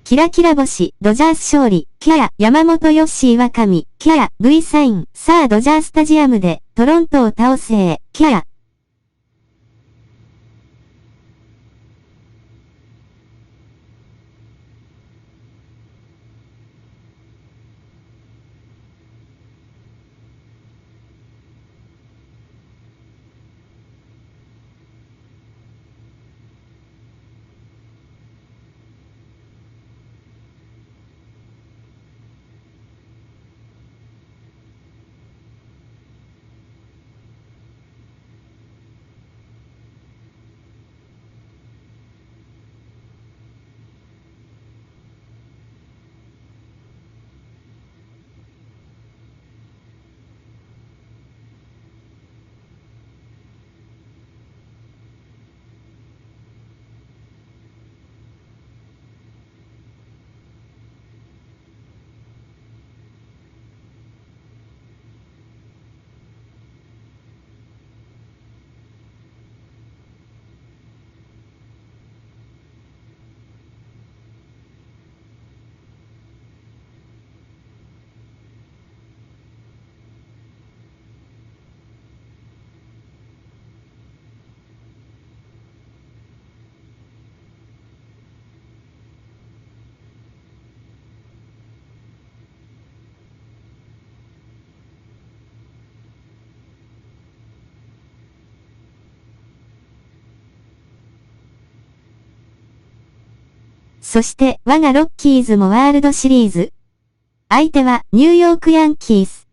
キラキラ星、ドジャース勝利、キャラ、山本ヨッシー若神、キャラ、V サイン、さあドジャースタジアムで、トロントを倒せ、キャラ。そして、我がロッキーズもワールドシリーズ。相手は、ニューヨークヤンキース。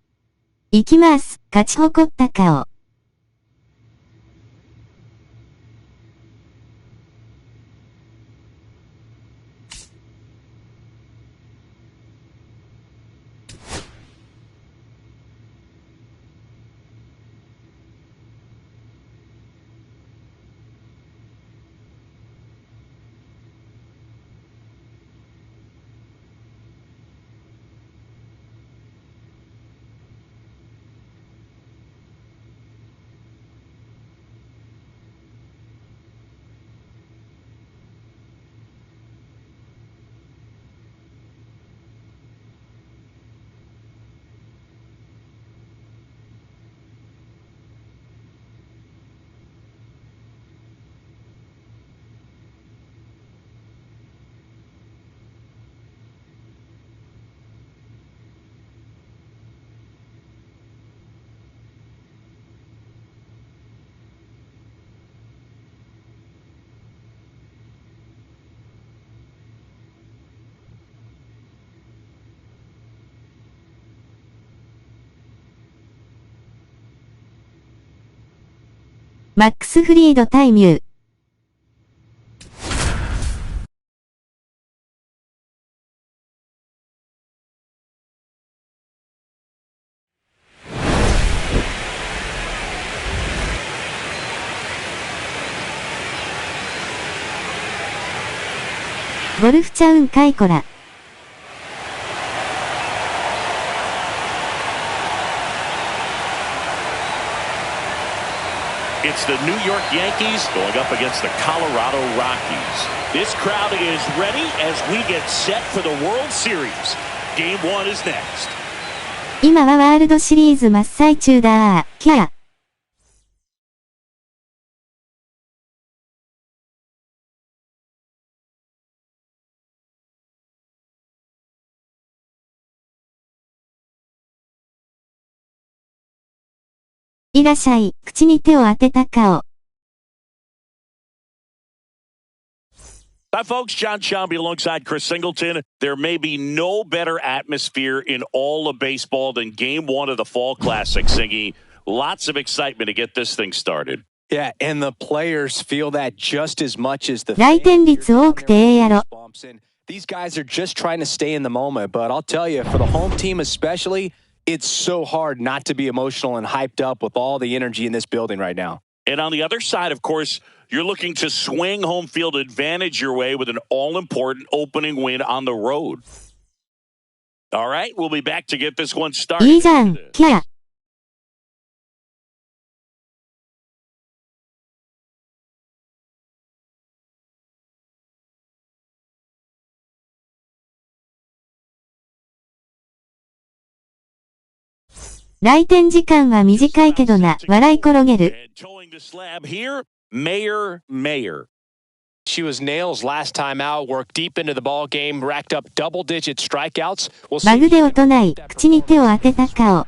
行きます、勝ち誇った顔。マックス・フリード対ミュー。ゴルフちゃうんかいこら。It's the New York Yankees going up against the Colorado Rockies. This crowd is ready as we get set for the World Series. Game 1 is next. 今はワールドシリーズ真っ最中だー、キャラ。いらっしゃい、口に手を当てた顔。Hi, folks. John Shelby alongside Chris Singleton. There may be no better atmosphere in all of baseball than Game 1 of the Fall Classic, Singy. Lots of excitement to get this thing started. Yeah, and the players feel that just as much as the 来店率多くてええやろ。These guys are just trying to stay in the moment, but I'll tell you, for the home team especially, it's so hard not to be emotional and hyped up with all the energy in this building right now. And on the other side, of course, you're looking to swing home field advantage your way with an all-important opening win on the road. All right, we'll be back to get this one started. いいじゃん、キャラ。来店時間は短いけどな、笑い転げる。She was nails last time out, worked deep into the ball game, racked up double-digit strikeouts. バグで音ない、口に手を当てた顔。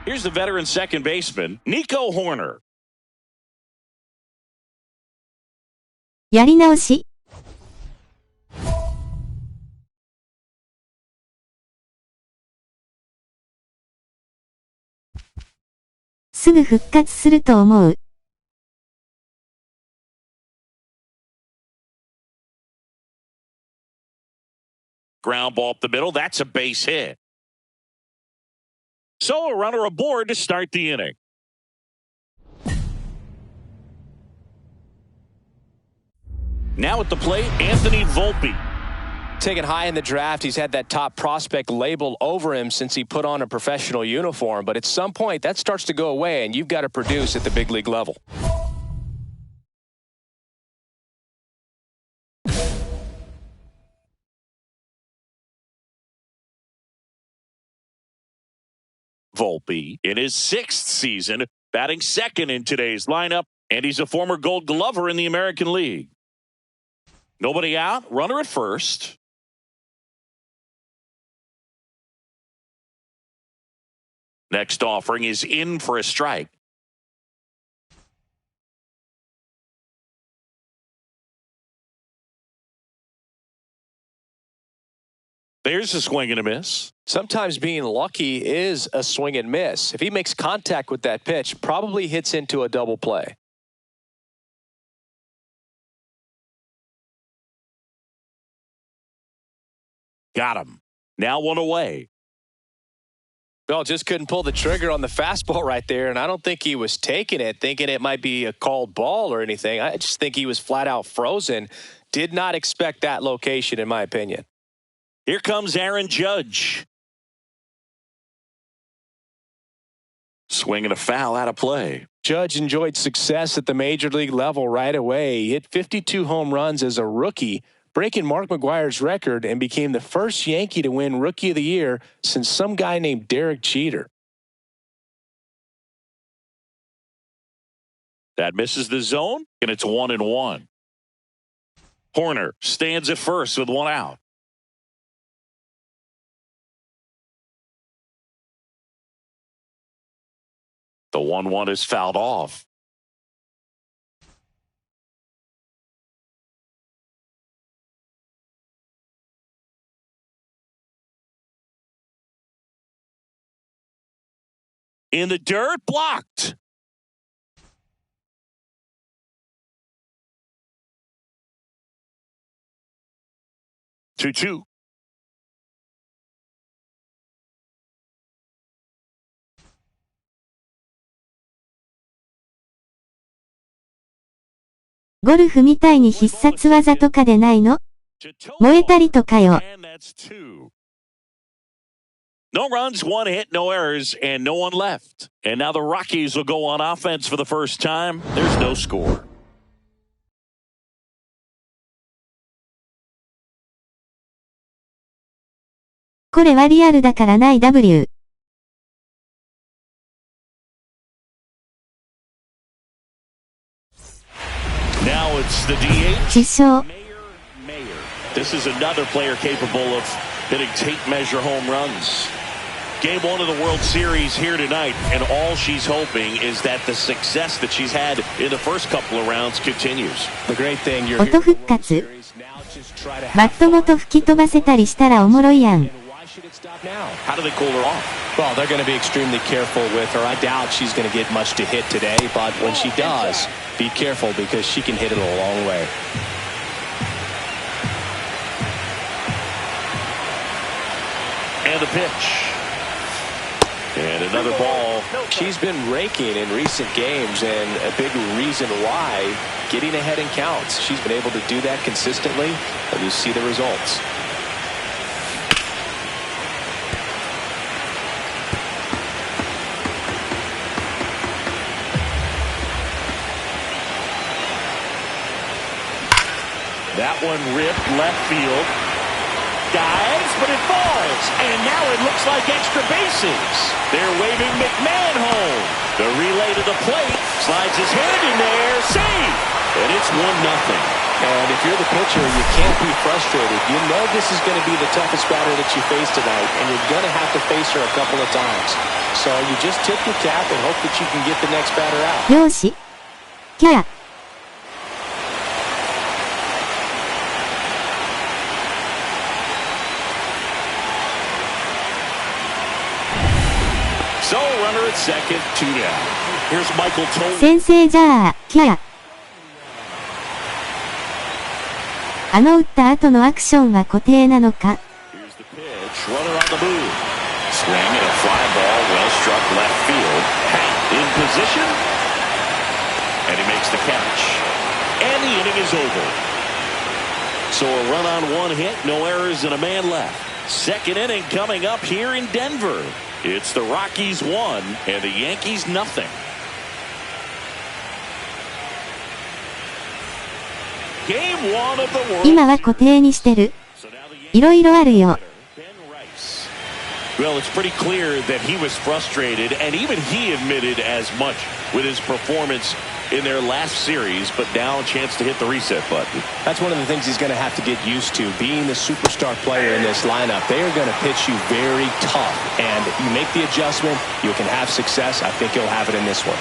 Here's the veteran second baseman, Nico Horner. やり直し。すぐ復活すると思う。Ground ball up the middle. That's a base hit. So a runner aboard to start the inning. Now at the plate, Anthony Volpe. Taken high in the draft, he's had that top prospect label over him since he put on a professional uniform. But at some point, that starts to go away, and you've got to produce at the big league level. Volpe in his 6th season, batting second in today's lineup, and he's a former Gold Glover in the American League. Nobody out, runner at first. Next offering is in for a strike. There's a swing and a miss. Sometimes being lucky is a swing and miss. If he makes contact with that pitch, probably hits into a double play. Got him. Now one away. Well, just couldn't pull the trigger on the fastball right there, and I don't think he was taking it, thinking it might be a called ball or anything. I just think he was flat out frozen. Did not expect that location, in my opinion. Here comes Aaron Judge. Swing and a foul out of play. Judge enjoyed success at the major league level right away. He hit 52 home runs as a rookie, breaking Mark McGwire's record, and became the first Yankee to win Rookie of the Year since some guy named Derek Jeter. That misses the zone, and it's 1-1. Horner stands at first with one out. The 1-1 is fouled off. In the dirt, blocked. Two.ゴルフみたいに必殺技とかでないの？燃えたりとかよ。No runs, one hit, no errors, and no one left. And now the Rockies will go on offense for the first time. There's no score. これはリアルだからない W。Now it's the DH. 失笑。This is another player capable of hitting tape measure home runs. Game 1 of the World Series here tonight, and all she's hoping is that the success that she's had in the first couple of rounds continues. The great thing you're 音復活。バットごと吹き飛ばせたりしたらおもろいやん。How do they cool her off? Well, they're going to be extremely careful with her. I doubt she's going to get much to hit today, but when she does, be careful because she can hit it a long way. And the pitch. And another ball. She's been raking in recent games, and a big reason why, getting ahead in counts. She's been able to do that consistently, and you see the results. That one ripped left field. dives, but it falls. And now it looks like extra bases. They're waving McMahon home. The relay to the plate. Slides his hand in there. Save. And it's 1-0. And if you're the pitcher, you can't be frustrated. You know this is going to be the toughest batter that you face tonight, and you're going to have to face her a couple of times. So you just tip your cap and hope that you can get the next batter out. よーし。キャー。So runner at second, 2 down. Here's Michael Toll. 先生じゃあ、キャー。打った後のアクションは固定なのか。Here's the pitch, runner on the move. Swing and a fly ball, well struck left field. Hat in position. And he makes the catch. And the inning is over. So a run on 1 hit, no errors and a man left. Second inning coming up here in Denver. It's the Rockies 1 and the Yankees 0. 今は固定にしてる。いろいろあるよ。Well, it's pretty clear that he was frustrated, and even he admitted as much with his performance in their last series, but now a chance to hit the reset button. That's one of the things he's going to have to get used to, being the superstar player in this lineup. They are going to pitch you very tough, and you make the adjustment, you can have success. I think he'll have it in this one.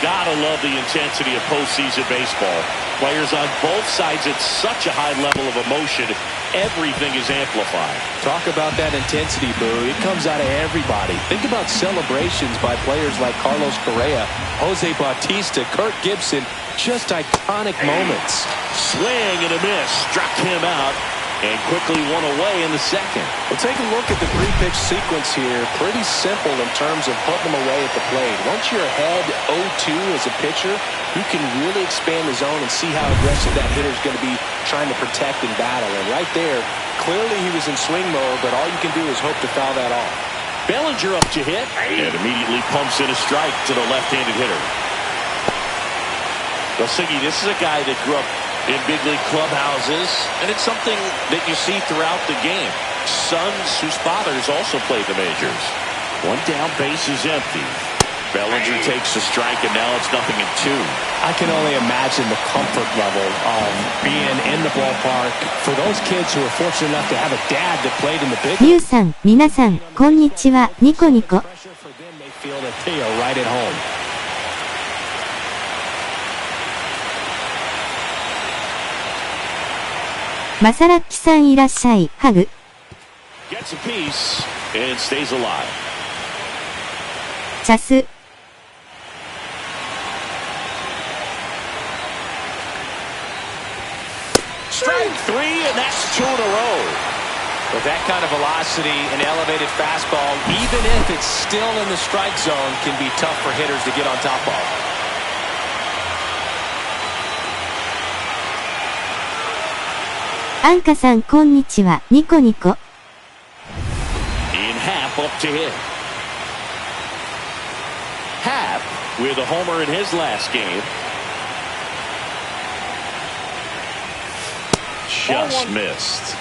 Gotta love the intensity of postseason baseball. Players on both sides at such a high level of emotion, everything is amplified. Talk about that intensity, Boo. It comes out of everybody. Think about celebrations by players like Carlos Correa, Jose Bautista, Kirk Gibson. Just iconic moments. Swing and a miss. Struck him out and quickly one away in the second. Well, take a look at the three-pitch sequence here. Pretty simple in terms of putting them away at the plate. Once you're ahead 0-2 as a pitcher, you can really expand the zone and see how aggressive that hitter is going to be trying to protect and battle. And right there, clearly he was in swing mode, but all you can do is hope to foul that off. Bellinger up to hit and immediately pumps in a strike to the left-handed hitter. Well, Siggy, this is a guy that grew up in big league clubhouses, and it's something that you see throughout the game. Sons whose fathers also played the majors. One down, base is empty. Bellinger takes a strike, and now it's 0-2. I can only imagine the comfort level of being in the ballpark for those kids who are fortunate enough to have a dad that played in the bigミュー league. さん、皆さん、こんにちは、ニコニコ。Pressure for them, they feel that they are right at home. マサラッキさんいらっしゃい、ハグ。Gets a piece and stays alive. チャス。Strike 3, and that's 2 in a row. With that kind of velocity and elevated fastball, even if it's still in the strike zone, can be tough for hitters to get on top of. アンカさんこんにちは、ニコニコ。In Happ up to hit. Happ with a homer in his last game. Just missed.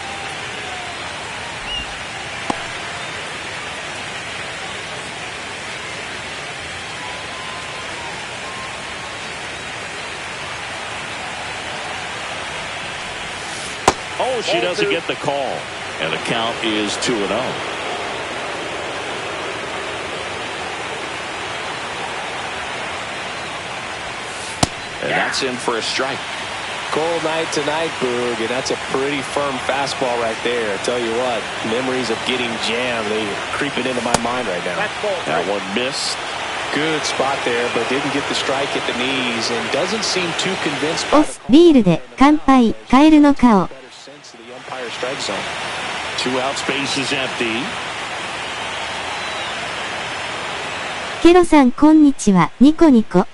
Oh, she doesn't get the call. And the count is 2-0. And that's in for a strike. Cold night tonight, Boog, and that's a pretty firm fastball right there. I tell you what, memories of getting jammed, they are creeping into my mind right now. That one missed. Good spot there, but didn't get the strike at the knees and doesn't seem too convinced by オス、ビールで、乾杯、カエルの顔。 Two out, space is empty. ケロさんこんにちは、ニコニコ。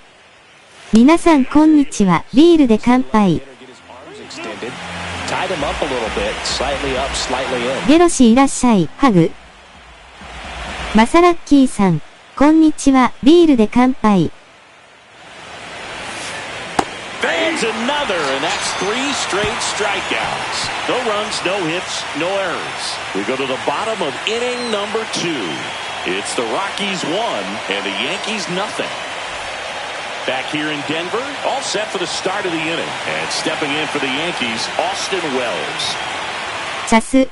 皆さんこんにちは、ビールで乾杯。ゲロシいらっしゃい、ハグ。マサラッキーさん、こんにちは、ビールで乾杯。Fans Finds another, and that's 3 straight strikeouts. No runs, no hits, no errors. We go to the bottom of inning number 2. It's the Rockies 1 and the Yankees nothing. Back here in Denver, all set for the start of the inning. And stepping in for the Yankees, Austin Wells. チャス。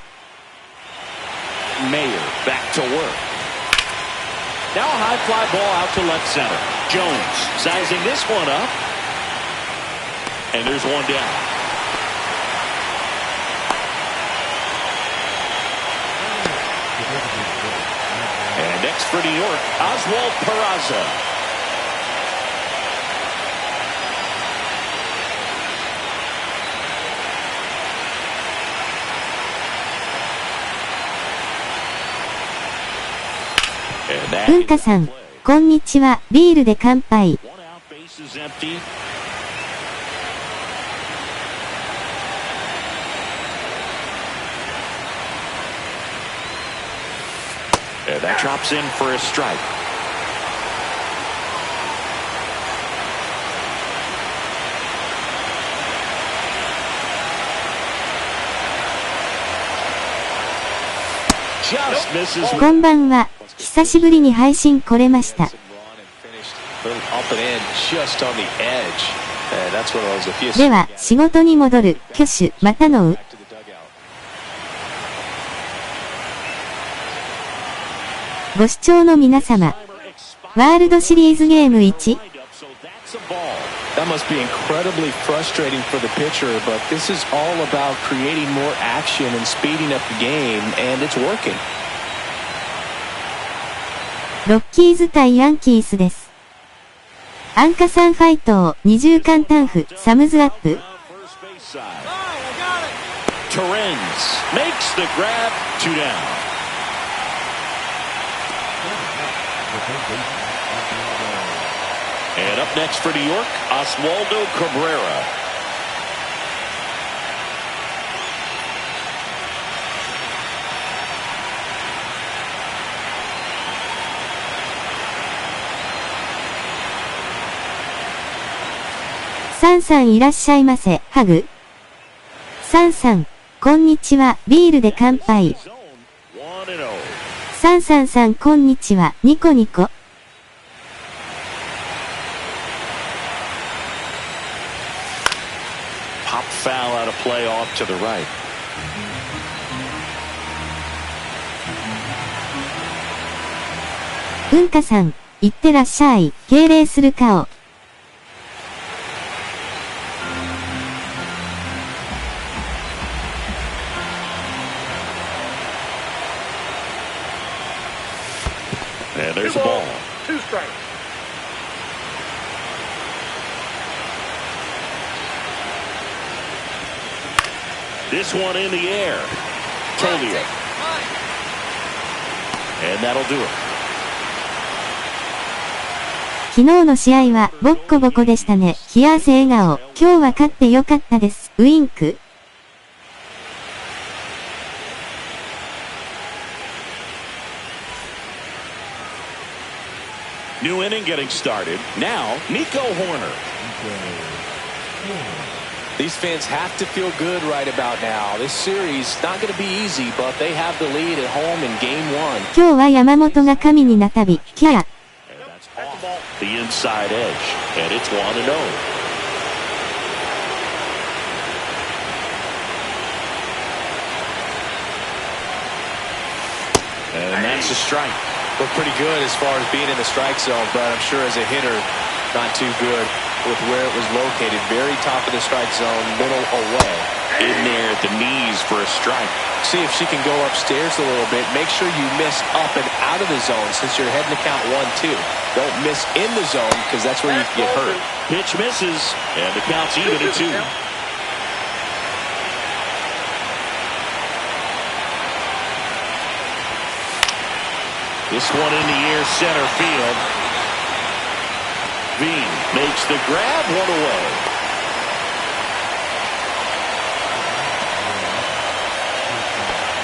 Mayer back to work. Now a high fly ball out to left center. Jones sizing this one up. And there's one down. And next for New York, Oswald Peraza. And 文化さん、こんにちは。ビールで乾杯。One out, base is empty. And that drops in for a strike. Just misses. こんばんは。久しぶりに配信来れました。では、仕事に戻る、挙手、またのう。ご視聴の皆様。ワールドシリーズゲーム1。That must be incredibly frustrating for the pitcher, but this is all about creating more action and speeding up the game, and it's working. ロッキーズ対ヤンキースです。アンカさんファイトを二重間タンフ、サムズアップ。Torrens makes the grab, 2 down. And up next for New York, Oswaldo Cabrera.サンさんいらっしゃいませ、ハグ。サンさん、こんにちは、ビールで乾杯。サンさんさんこんにちは、ニコニコ。Pop foul out of play off to the right. 文化さん、いってらっしゃい、敬礼する顔。And there's a ball. 2 strikes. This one in the air. Tolio. And that'll do it. 昨日の試合はボッコボコでしたね。冷や汗笑顔。今日は勝ってよかったです。ウインク。New inning getting started. Now, Nico Horner. These fans have to feel good right about now. This series not going to be easy, but they have the lead at home in game 1. 今日は山本が神になたび、キャー。And that's off the inside edge. And it's 1-0. And that's a strike. Look pretty good as far as being in the strike zone, but I'm sure as a hitter, not too good with where it was located. Very top of the strike zone, middle away. In there at the knees for a strike. See if she can go upstairs a little bit. Make sure you miss up and out of the zone since you're heading to count 1-2. Don't miss in the zone because that's where you can get hurt. Pitch misses, and the count's even at 2. This one in the air, center field. Veen makes the grab, 1 away.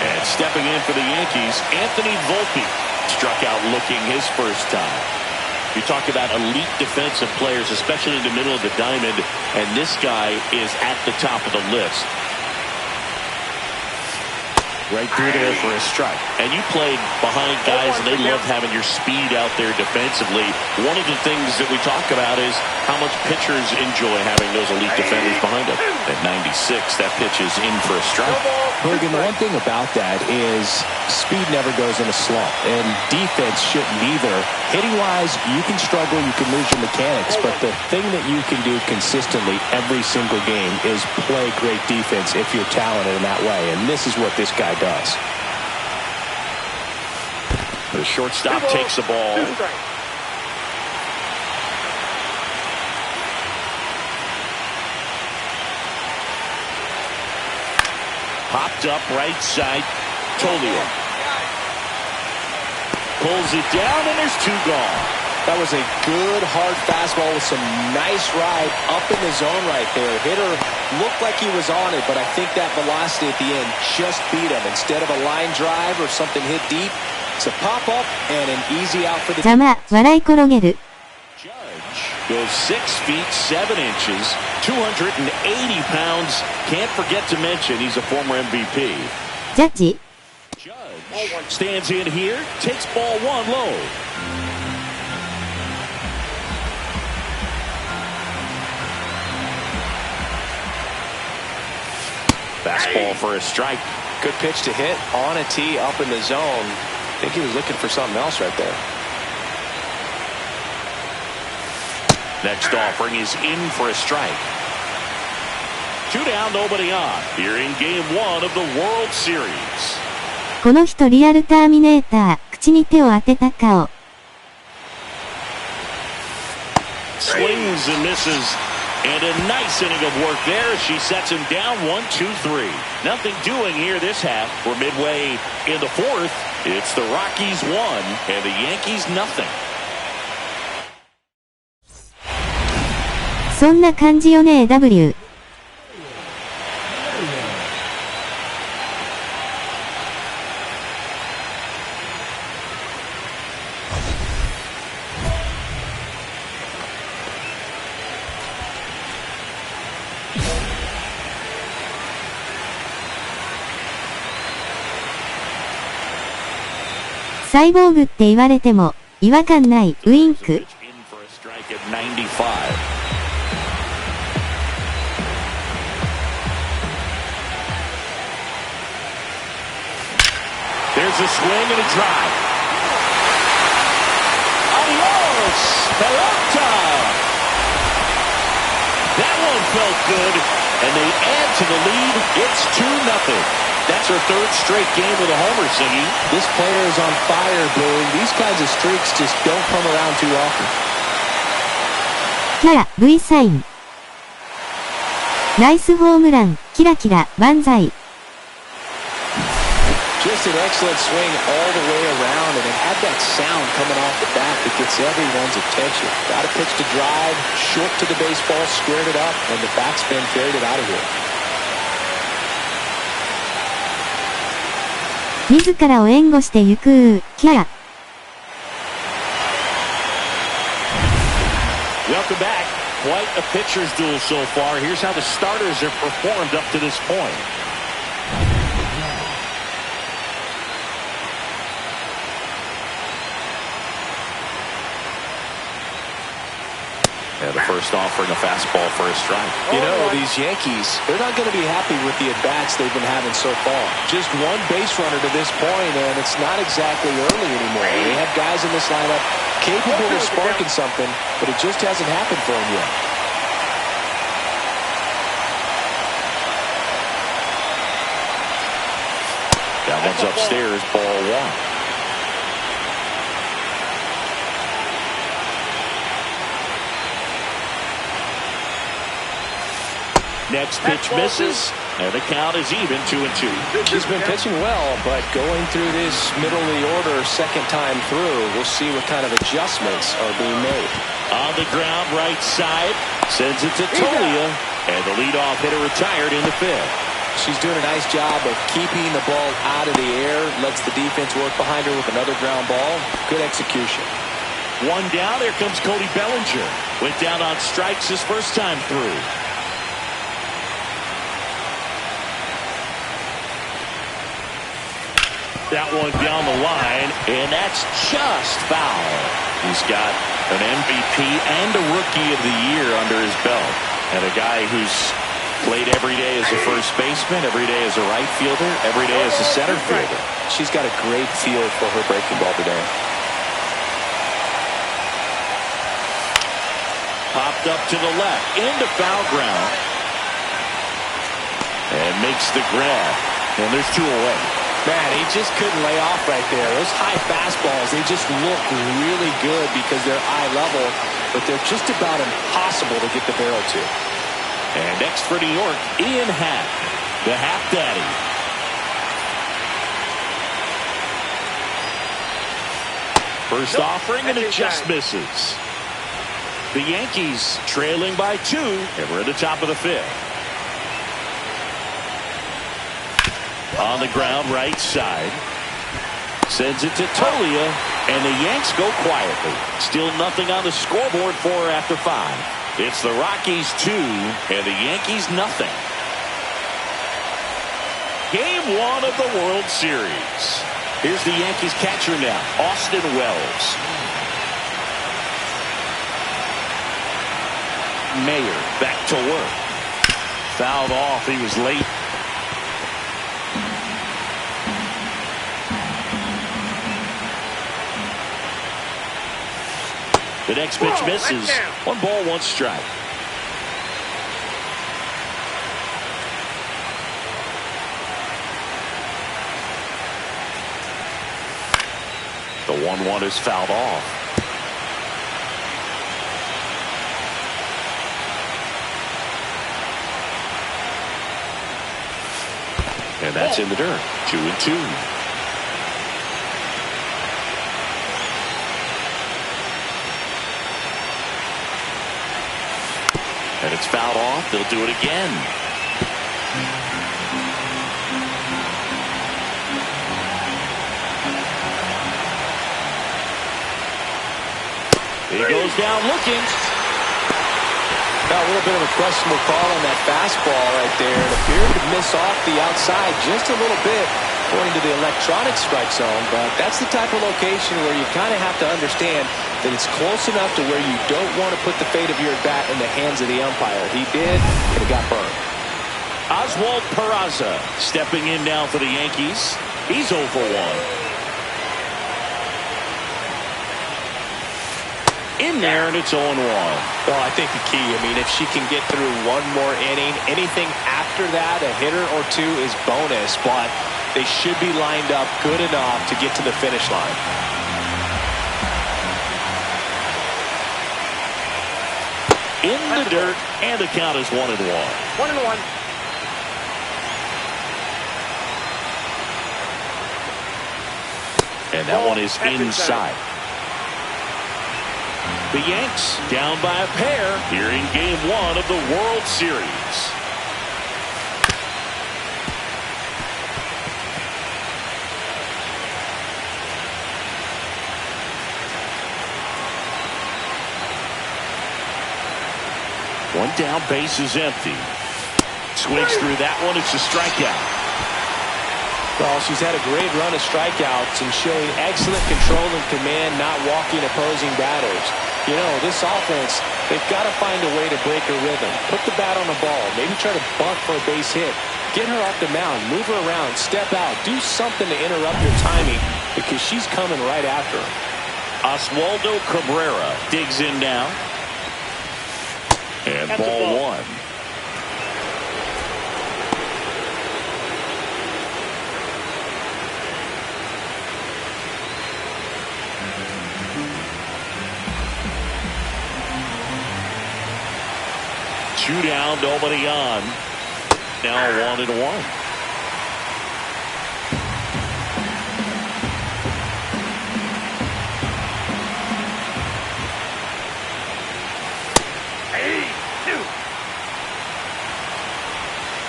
And stepping in for the Yankees, Anthony Volpe struck out looking his first time. You talk about elite defensive players, especially in the middle of the diamond, and this guy is at the top of the list. Right through there for a strike. And you played behind guys, and they love having your speed out there defensively. One of the things that we talk about is how much pitchers enjoy having those elite defenders behind them. At 96, that pitch is in for a strike. Hogan, one thing about that is speed never goes in a slump, and defense shouldn't either. Hitting-wise, you can struggle, you can lose your mechanics, but the thing that you can do consistently every single game is play great defense if you're talented in that way, and this is what this guy does. The shortstop takes the ball. Popped up right side. Tolia pulls it down, and there's two gone. That was a good, hard fastball with some nice ride up in the zone right there. Hitter looked like he was on it, but I think that velocity at the end just beat him. Instead of a line drive or something hit deep, it's a pop-up and an easy out for the... ざま、笑い転げる。Judge goes 6 feet 7 inches, 280 pounds. Can't forget to mention he's a former MVP. ジャッジ。Judge stands in here, takes ball one low. Fastball for a strike. Good pitch to hit on a tee up in the zone. I think he was looking for something else right there. Next offering is in for a strike. 2 down, nobody on. Here in game 1 of the World Series. この人リアルターミネーター、口に手を当てた顔。Swings and misses. And a nice inning of work there. She sets him down 1-2-3. Nothing doing here this half. We're midway in the 4th. It's the Rockies 1 and the Yankees nothing. そんな感じよね W。サイボーグって言われても違和感ないウインク。There's a swing and a drive. Adios, pelota. That one felt good, and they add to the lead. It's 2-0. That's her 3rd straight game with a homer, Siggy. This player is on fire, Boone. These kinds of streaks just don't come around too often. キャラ V サイン。ナイスホームラン、キラキラ、万歳。Just an excellent swing all the way around, and it had that sound coming off the bat that gets everyone's attention. Got a pitch to drive, short to the baseball, squared it up, and the backspin carried it out of here. 自らを援護してゆくキャラ。Welcome back. Quite a pitcher's duel so far. Here's how the starters have performed up to this point. And the first offering a fastball for a strike. You know, these Yankees, they're not going to be happy with the at-bats they've been having so far. Just one base runner to this point, and it's not exactly early anymore. They have guys in this lineup capable of sparking something, but it just hasn't happened for them yet. That one's upstairs, ball 1. Next pitch misses, and the count is even 2-2. She's been pitching well, but going through this middle of the order second time through, we'll see what kind of adjustments are being made. On the ground, right side, sends it to Tolia, and the leadoff hitter retired in the 5th. She's doing a nice job of keeping the ball out of the air, lets the defense work behind her with another ground ball. Good execution. One down. Here comes Cody Bellinger. Went down on strikes his first time through. That one down the line, and that's just foul. He's got an MVP and a Rookie of the Year under his belt. And a guy who's played every day as a first baseman, every day as a right fielder, every day as a center fielder. She's got a great feel for her breaking ball today. Popped up to the left, into foul ground. And makes the grab. And there's two away. Man, he just couldn't lay off right there. Those high fastballs, they just look really good because they're eye level, but they're just about impossible to get the barrel to. And next for New York, Ian Happ, the Happ Daddy. First offering, and it just misses. The Yankees trailing by 2, and we're at the top of the 5th. On the ground, right side. Sends it to Tolia, and the Yanks go quietly. Still nothing on the scoreboard for her after 5. It's the Rockies 2, and the Yankees nothing. Game 1 of the World Series. Here's the Yankees catcher now, Austin Wells. Mayer back to work. Fouled off. He was late. The next pitch misses. 1 ball, 1 strike. The 1-1 is fouled off. And that's in the dirt. 2-2. And it's fouled off. They'll do it again. He goes down looking. Got a little bit of a questionable call on that fastball right there. It appeared to miss off the outside just a little bit according to the electronic strike zone, but that's the type of location where you kind of have to understand that it's close enough to where you don't want to put the fate of your bat in the hands of the umpire. He did, and it got burned. Oswald Peraza stepping in now for the Yankees. He's 0 for 1. In there, and it's 0-1. Well, I think the key, I mean, if she can get through one more inning, anything after that, a hitter or 2 is bonus, but they should be lined up good enough to get to the finish line. In the dirt, and the count is 1-1. 1-1. And that one is inside. The Yanks down by a pair here in Game 1 of the World Series. One down, base is empty. Swings through that one. It's a strikeout. Well, she's had a great run of strikeouts and showing excellent control and command, not walking opposing batters. You know, this offense, they've got to find a way to break her rhythm. Put the bat on the ball. Maybe try to bunt for a base hit. Get her off the mound. Move her around. Step out. Do something to interrupt her timing because she's coming right after her. Oswaldo Cabrera digs in now. And ball 1. Two down, nobody on. Now 1-1.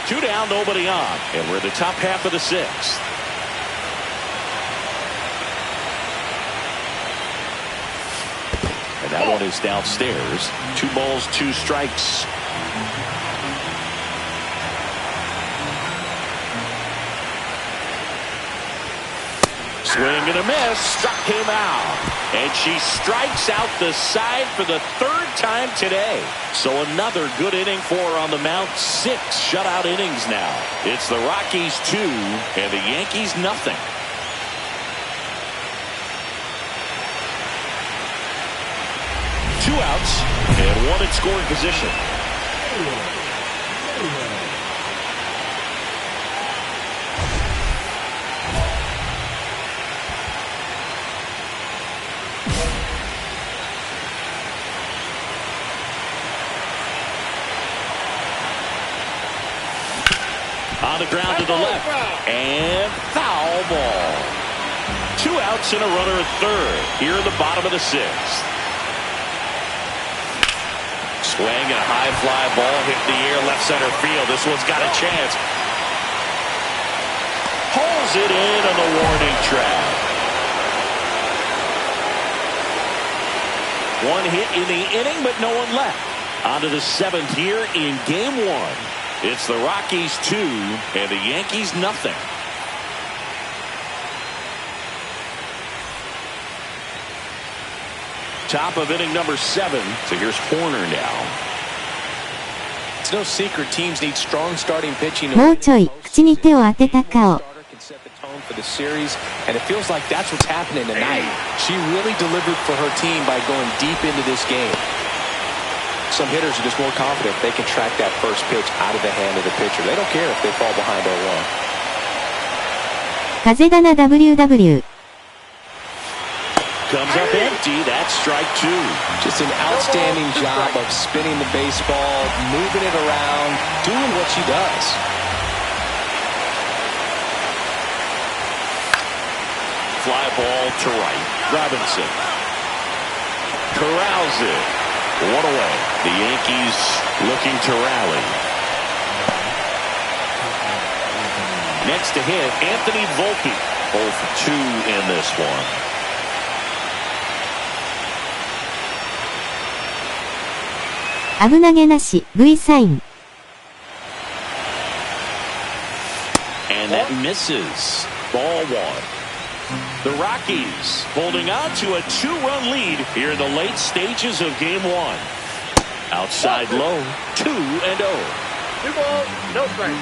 Two down, nobody on. And we're in the top half of the 6th. is downstairs. 2 balls, 2 strikes. Swing and a miss, struck him out. And she strikes out the side for the 3rd time today. So another good inning for her on the mound. 6 shutout innings now. It's the Rockies 2 and the Yankees nothing. Two outs and 1 in scoring position. On the ground to the left, and foul ball. 2 outs and a runner at 3rd. Here in the bottom of the 6th. Swing and a high fly ball hit in the air, left center field. This one's got a chance. Pulls it in on the warning track. 1 hit in the inning, but no one left. On to the 7th here in game 1. It's the Rockies 2 and the Yankees nothing. Top of inning number 7. So here's Horner now. It's no secret teams need strong starting pitching. もうちょい口に手を当てた顔。For the series, and it feels like that's what's happening tonight. She really delivered for her team by going deep into this game. Some hitters are just more confident they can track that first pitch out of the hand of the pitcher. They don't care if they fall behind 0-1. 風棚 WW。 Comes up empty. That's strike 2. Just an outstanding job of spinning the baseball, moving it around, doing what she does. Fly ball to right. Robinson corrals it. 1 away. The Yankees looking to rally. Next to hit, Anthony Volpe. 0 for 2 in this one. 危なげなし V サイン。 And that misses. Ball 1. The Rockies holding on to a 2-run lead here in the late stages of game 1. Outside low, 2-0. 2 balls, no strikes.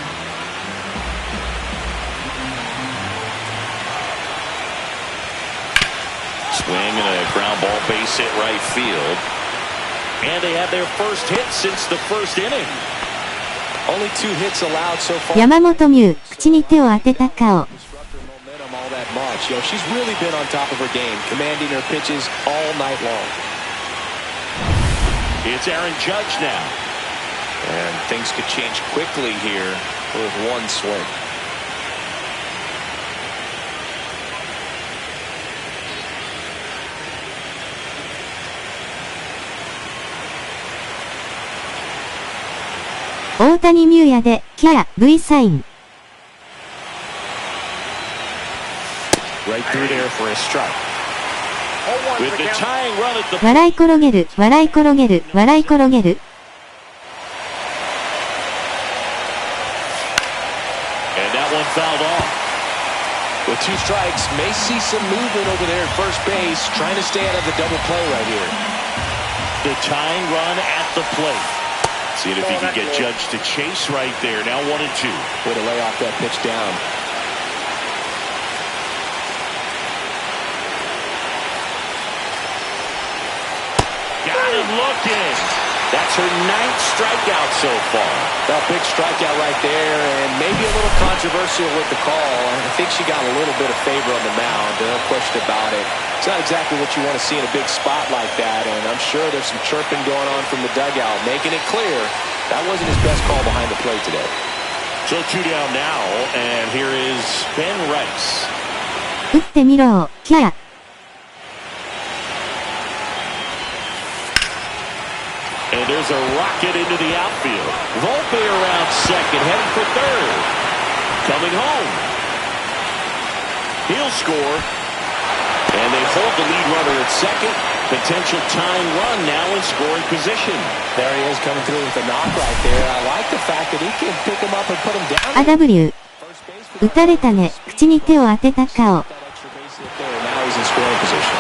Swing and a ground ball base hit right field. And they have their first hit since the first inning. Only 2 hits allowed so far. 山本美宇口に手を当てた顔。 All that much. You know, she's really been on top of her game, commanding her pitches all night long. It's Aaron Judge now. And things could change quickly here with 1 swing.大谷ミューヤでキャラ V サイン。 Right through there for a strike. With the tying run at the 笑い転げる、笑い転げる、笑い転げる。 And that one fouled off. With 2 strikes, may see some movement over there at first base, trying to stay out of the double play right here. The tying run at the plate. Seeing if he can get Judge to chase right there. Now 1-2. Way to lay off that pitch down. Got him looking. That's her 9th strikeout so far. That big strikeout right there, and maybe a little controversial with the call. I think she got a little bit of favor on the mound. No question about it. It's not exactly what you want to see in a big spot like that, and I'm sure there's some chirping going on from the dugout, making it clear that wasn't his best call behind the plate today. So 2 down now, and here is Ben Rice. 打ってみろ、キャラ。 And there's a rocket into the outfield. Volpe around second, heading for 3rd. Coming home. He'll score. And they hold the lead runner at second. Potential tying run now in scoring position. There he is coming through with a knock right there. I like the fact that he can pick him up and put him down. AW 打たれたね。口に手を当てた顔。Now he's in scoring position.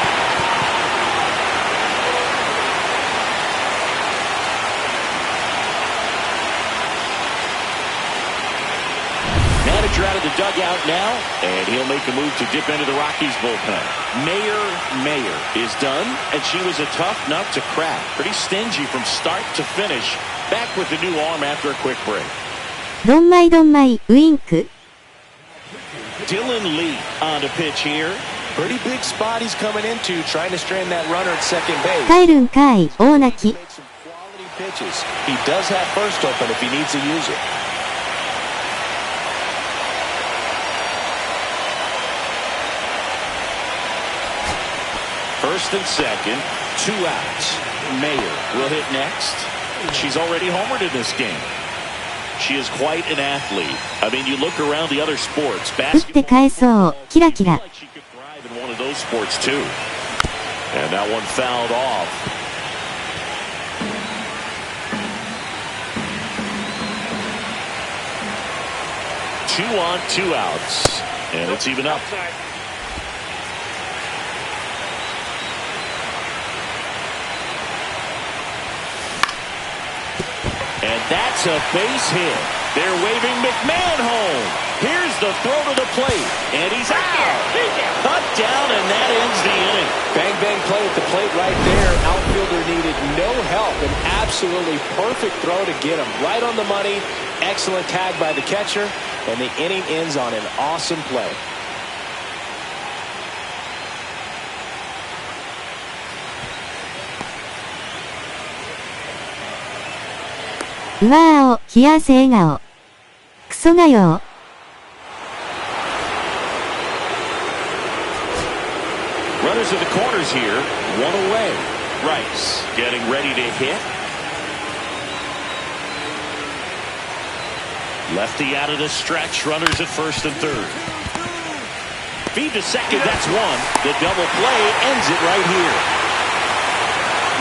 Manager out of the dugout now, and he'll make a move to dip into the Rockies bullpen. Mayer is done, and she was a tough nut to crack. Pretty stingy from start to finish. Back with the new arm after a quick break. どんまいどんまい、ウインク。Dylan Lee on the pitch here. Pretty big spot he's coming into, trying to strand that runner at second base. 帰るんかい、大泣き。He does have first open if he needs to use it. First and second, 2 outs. Mayer will hit next. She's already homered in this game. She is quite an athlete. I mean, you look around the other sports, 打って返そう、キラキラ。 she could thrive in one of those sports too. And that one fouled off. Two on, 2 outs. And it's even up. And that's a base hit. They're waving McMahon home. Here's the throw to the plate. And he's out. Cut down, and that ends the inning. Bang, bang play at the plate right there. Outfielder needed no help. An absolutely perfect throw to get him. Right on the money. Excellent tag by the catcher. And the inning ends on an awesome play.うわーお、冷や汗笑顔。クソがよ。Runners at the corners here. One away. Rice getting ready to hit. Lefty out of the stretch. Runners at first and third. Feed to second. That's one. The double play ends it right here.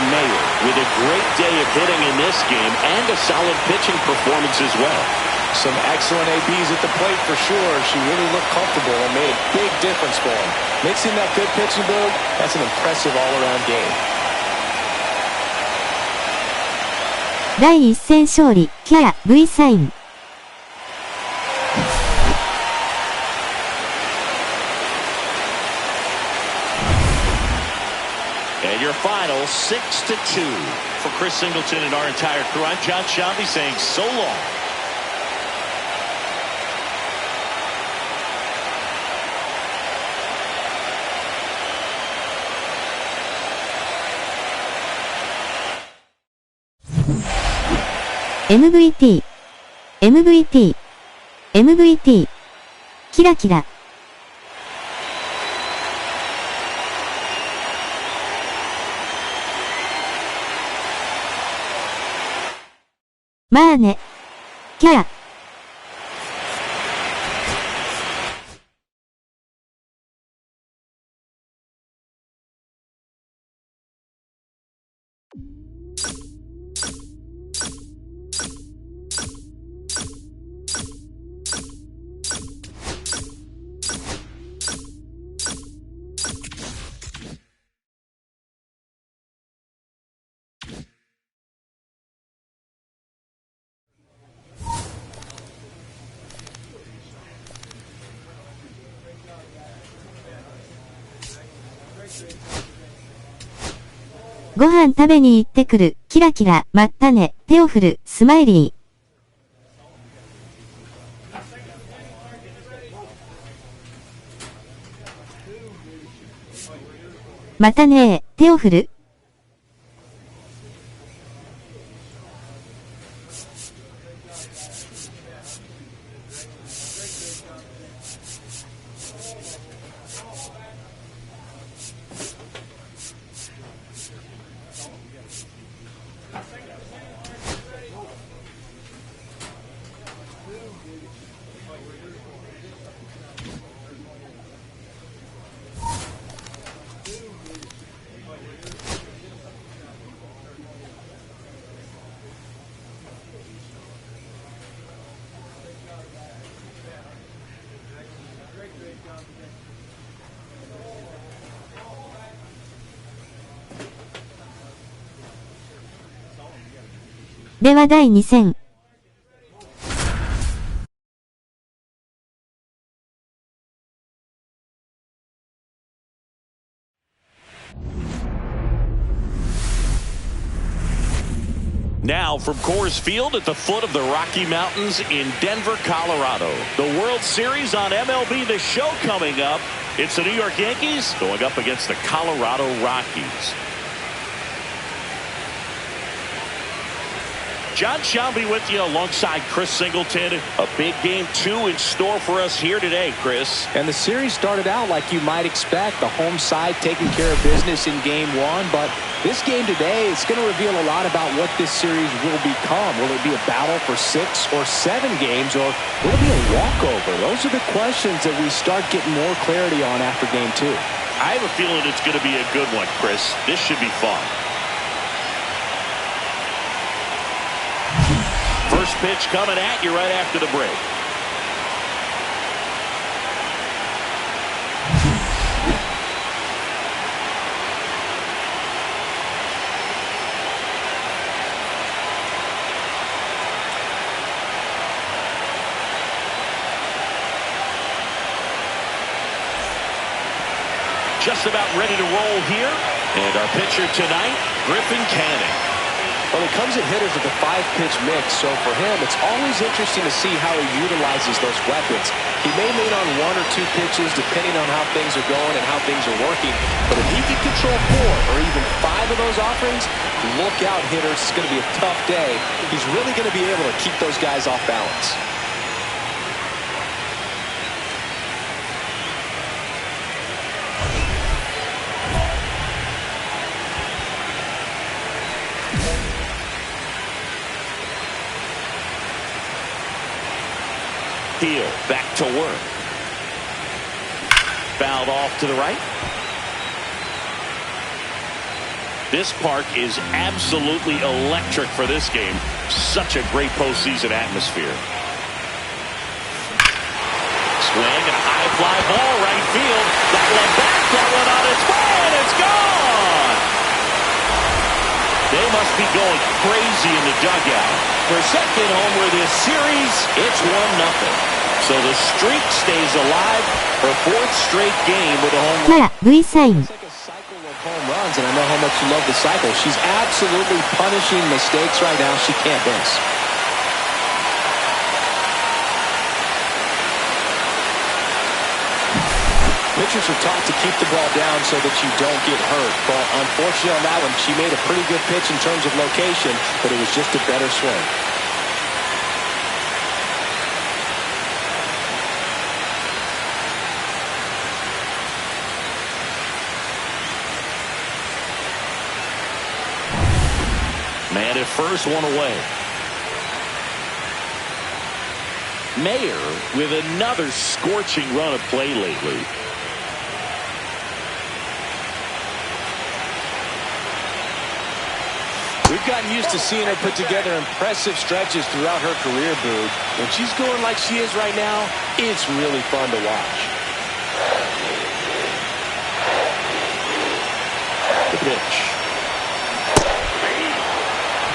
Mayer with a great day of hitting in this game and a solid pitching performance as well. Some excellent ABs at the plate for sure. She really looked comfortable and made a big difference for him. Mixing that good pitching build, that's an impressive all-around game. 第一戦勝利、キャラ、V サイン。And your final 6-2 for Chris Singleton and our entire crew. I'm John Shelby saying so long. MVT、キラキラ。まあね。キャラ。ご飯食べに行ってくる。キラキラ。まったね。手を振る。スマイリー。またねー。手を振る。では第2戦。Now from Coors Field at the foot of the Rocky Mountains in Denver, Colorado. The World Series on MLB The Show coming up. It's the New York Yankees going up against the Colorado Rockies. John Shelby with you alongside Chris Singleton. A big game 2 in store for us here today, Chris. And the series started out like you might expect. The home side taking care of business in game 1. But this game today is going to reveal a lot about what this series will become. Will it be a battle for 6 or 7 games, or will it be a walkover? Those are the questions that we start getting more clarity on after game 2. I have a feeling it's going to be a good one, Chris. This should be fun. First pitch coming at you right after the break. Just about ready to roll here. And our pitcher tonight, Griffin Canning. Well, he comes at hitters with a 5-pitch mix, so for him, it's always interesting to see how he utilizes those weapons. He may lean on 1 or 2 pitches depending on how things are going and how things are working, but if he can control 4 or even 5 of those offerings, look out, hitters. It's going to be a tough day. He's really going to be able to keep those guys off balance. Heel back to work. Fouled off to the right. This park is absolutely electric for this game. Such a great postseason atmosphere. Swing and a high fly ball right field. That one back, that one on its way, and it's gone. They must be going crazy in the dugout. For second homer this series, it's 1-0. So the streak stays alive for 4th straight game with a home run. V サイン。 It's like a cycle of home runs, and I know how much you love the cycle. She's absolutely punishing mistakes right now. She can't miss. Pitchers are taught to keep the ball down so that you don't get hurt. But unfortunately on that one, she made a pretty good pitch in terms of location, but it was just a better swing. Man at first, one away. Mayer with another scorching run of play lately. We've gotten used to seeing her put together impressive stretches throughout her career, Boo. When she's going like she is right now, it's really fun to watch. The pitch.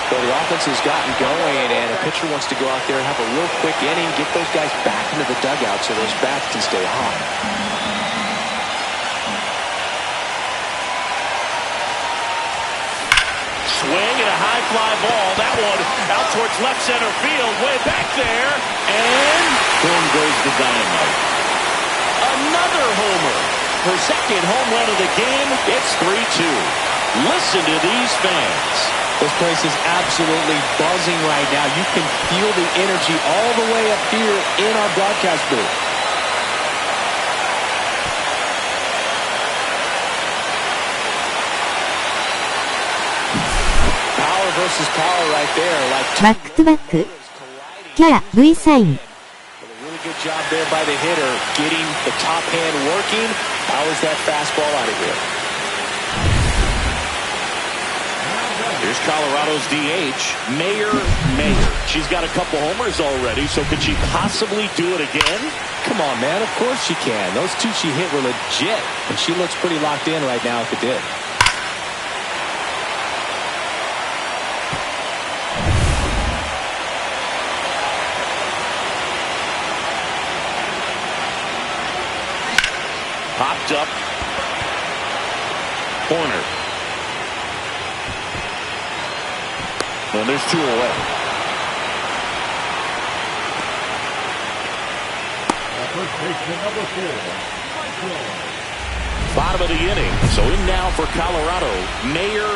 So the offense has gotten going, and a pitcher wants to go out there and have a real quick inning, get those guys back into the dugout so those bats can stay hot. Swing and a high fly ball. That one out towards left center field, way back there, and boom goes the dynamite. Another homer. Her second home run of the game. It's 3-2. Listen to these fans. This place is absolutely buzzing right now. You can feel the energy all the way up here in our broadcast booth. Power versus power right there. Like バックトゥバック。キャラ V サイン。 really good job there by the hitter, getting the top hand working. Powers that fastball out of here. Here's Colorado's DH, Mayer. She's got a couple homers already, so could she possibly do it again? Come on, man. Of course she can. Those two she hit were legit, and she looks pretty locked in right now if it did. picked up. Corner. And there's 2 away. Bottom of the inning. So in now for Colorado, Mayer.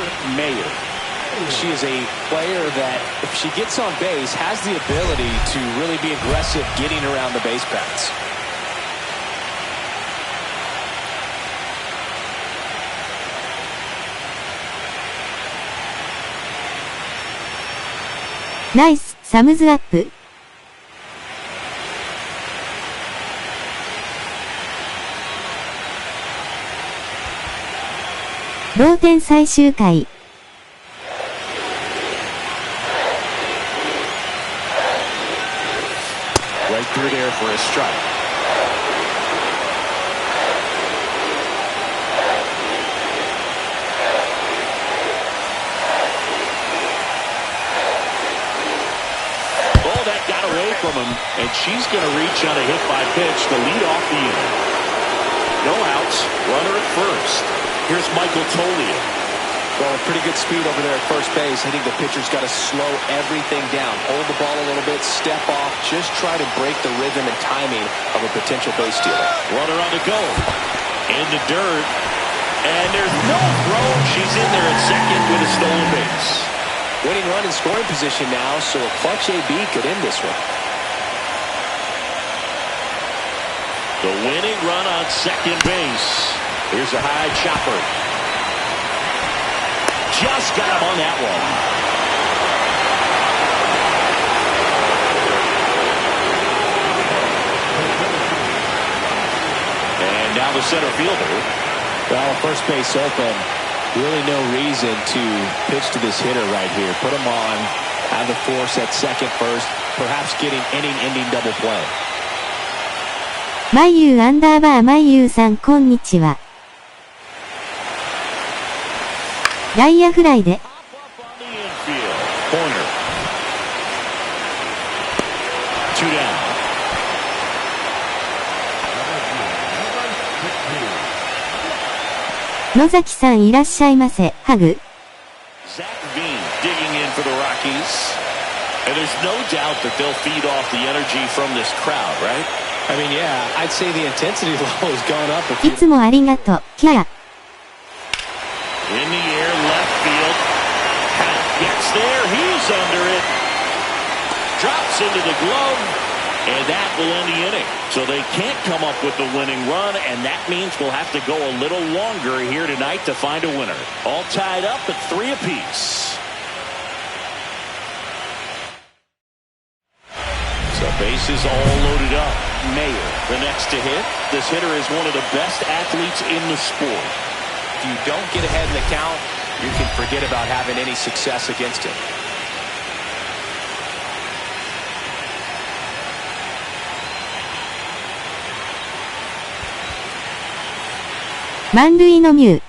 She is a player that, if she gets on base, has the ability to really be aggressive getting around the base paths. Nice, thumbs up.同点最終回。Right through there for a strike. Oh, that got away from him, and she's going to reach on a hit by pitch to lead off the inning. No outs, runner at first. Here's Michael Tolio. Well, pretty good speed over there at first base. I think the pitcher's got to slow everything down. Hold the ball a little bit, step off, just try to break the rhythm and timing of a potential base stealer. Runner on the go. In the dirt. And there's no throw. She's in there at second with a stolen base. Winning run in scoring position now, so a clutch AB could end this one. The winning run on second base. Here's a high chopper. Just got him on that one. And now the center fielder. Well, first base open. Really no reason to pitch to this hitter right here. Put him on, have the force at second first, perhaps getting inning-ending double play. まゆう_まゆうさんこんにちは。外野フライで。野崎さんいらっしゃいませ。ハグ。And there's no doubt that they'll feed off the energy from this crowd, right? I mean, yeah, I'd say the intensity level is going up. いつもありがとう。キャラ。In the air, left field. Gets there. He's under it. Drops into the glove. And that will end the inning. So they can't come up with the winning run, and that means we'll have to go a little longer here tonight to find a winner. All tied up at 3 apiece. So bases all loaded up. Mayer, the next to hit. This hitter is one of the best athletes in the sport. If you don't get ahead in the count, you can forget about having any success against him.満塁のミュー。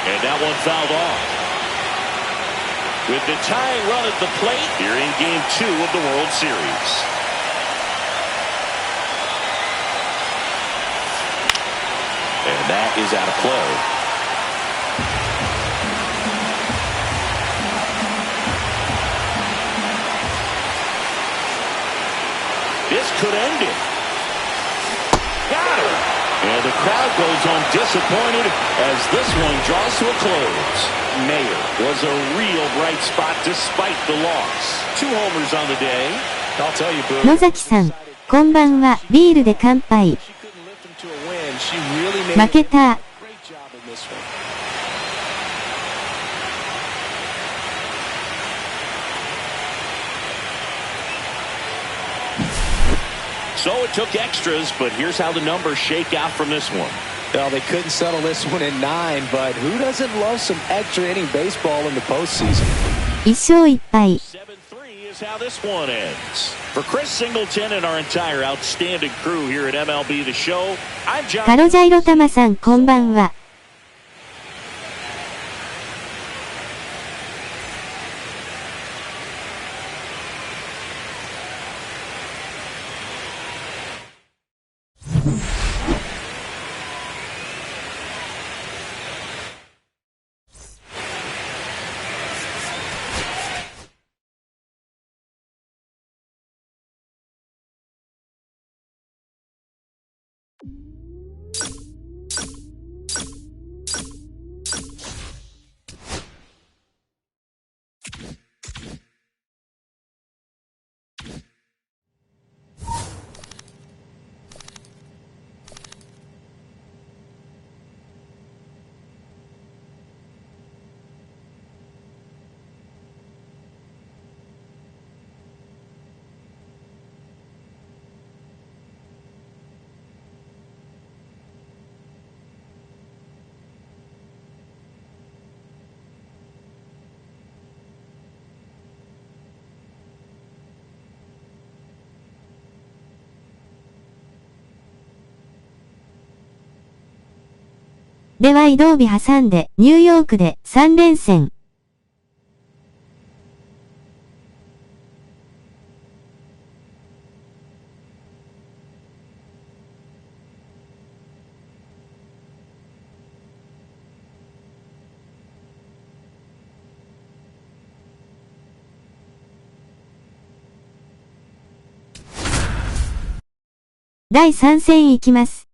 And that one fouled off. With the tying run at the plate here in Game 2 of the World Series. And that is out of play. This could end it. Got her. And the crowd goes on disappointed as this one draws to a close. Mayer was a real bright spot despite the loss. 2 homers on the day. I'll tell you, Boo. 野崎さん、こんばんは。ビールで乾杯。負けた。So it took extras, but here's how the numbers shake out from this one. Well, they couldn't settle this one in 9, but who doesn't love some extra inning baseball in the postseason? 1勝1敗。7-3 is how this one ends. For Chris Singleton and our entire outstanding crew here at MLB The Show, I'm John. カロジャイロタマさんこんばんは。では移動日挟んでニューヨークで3連戦。第3戦行きます。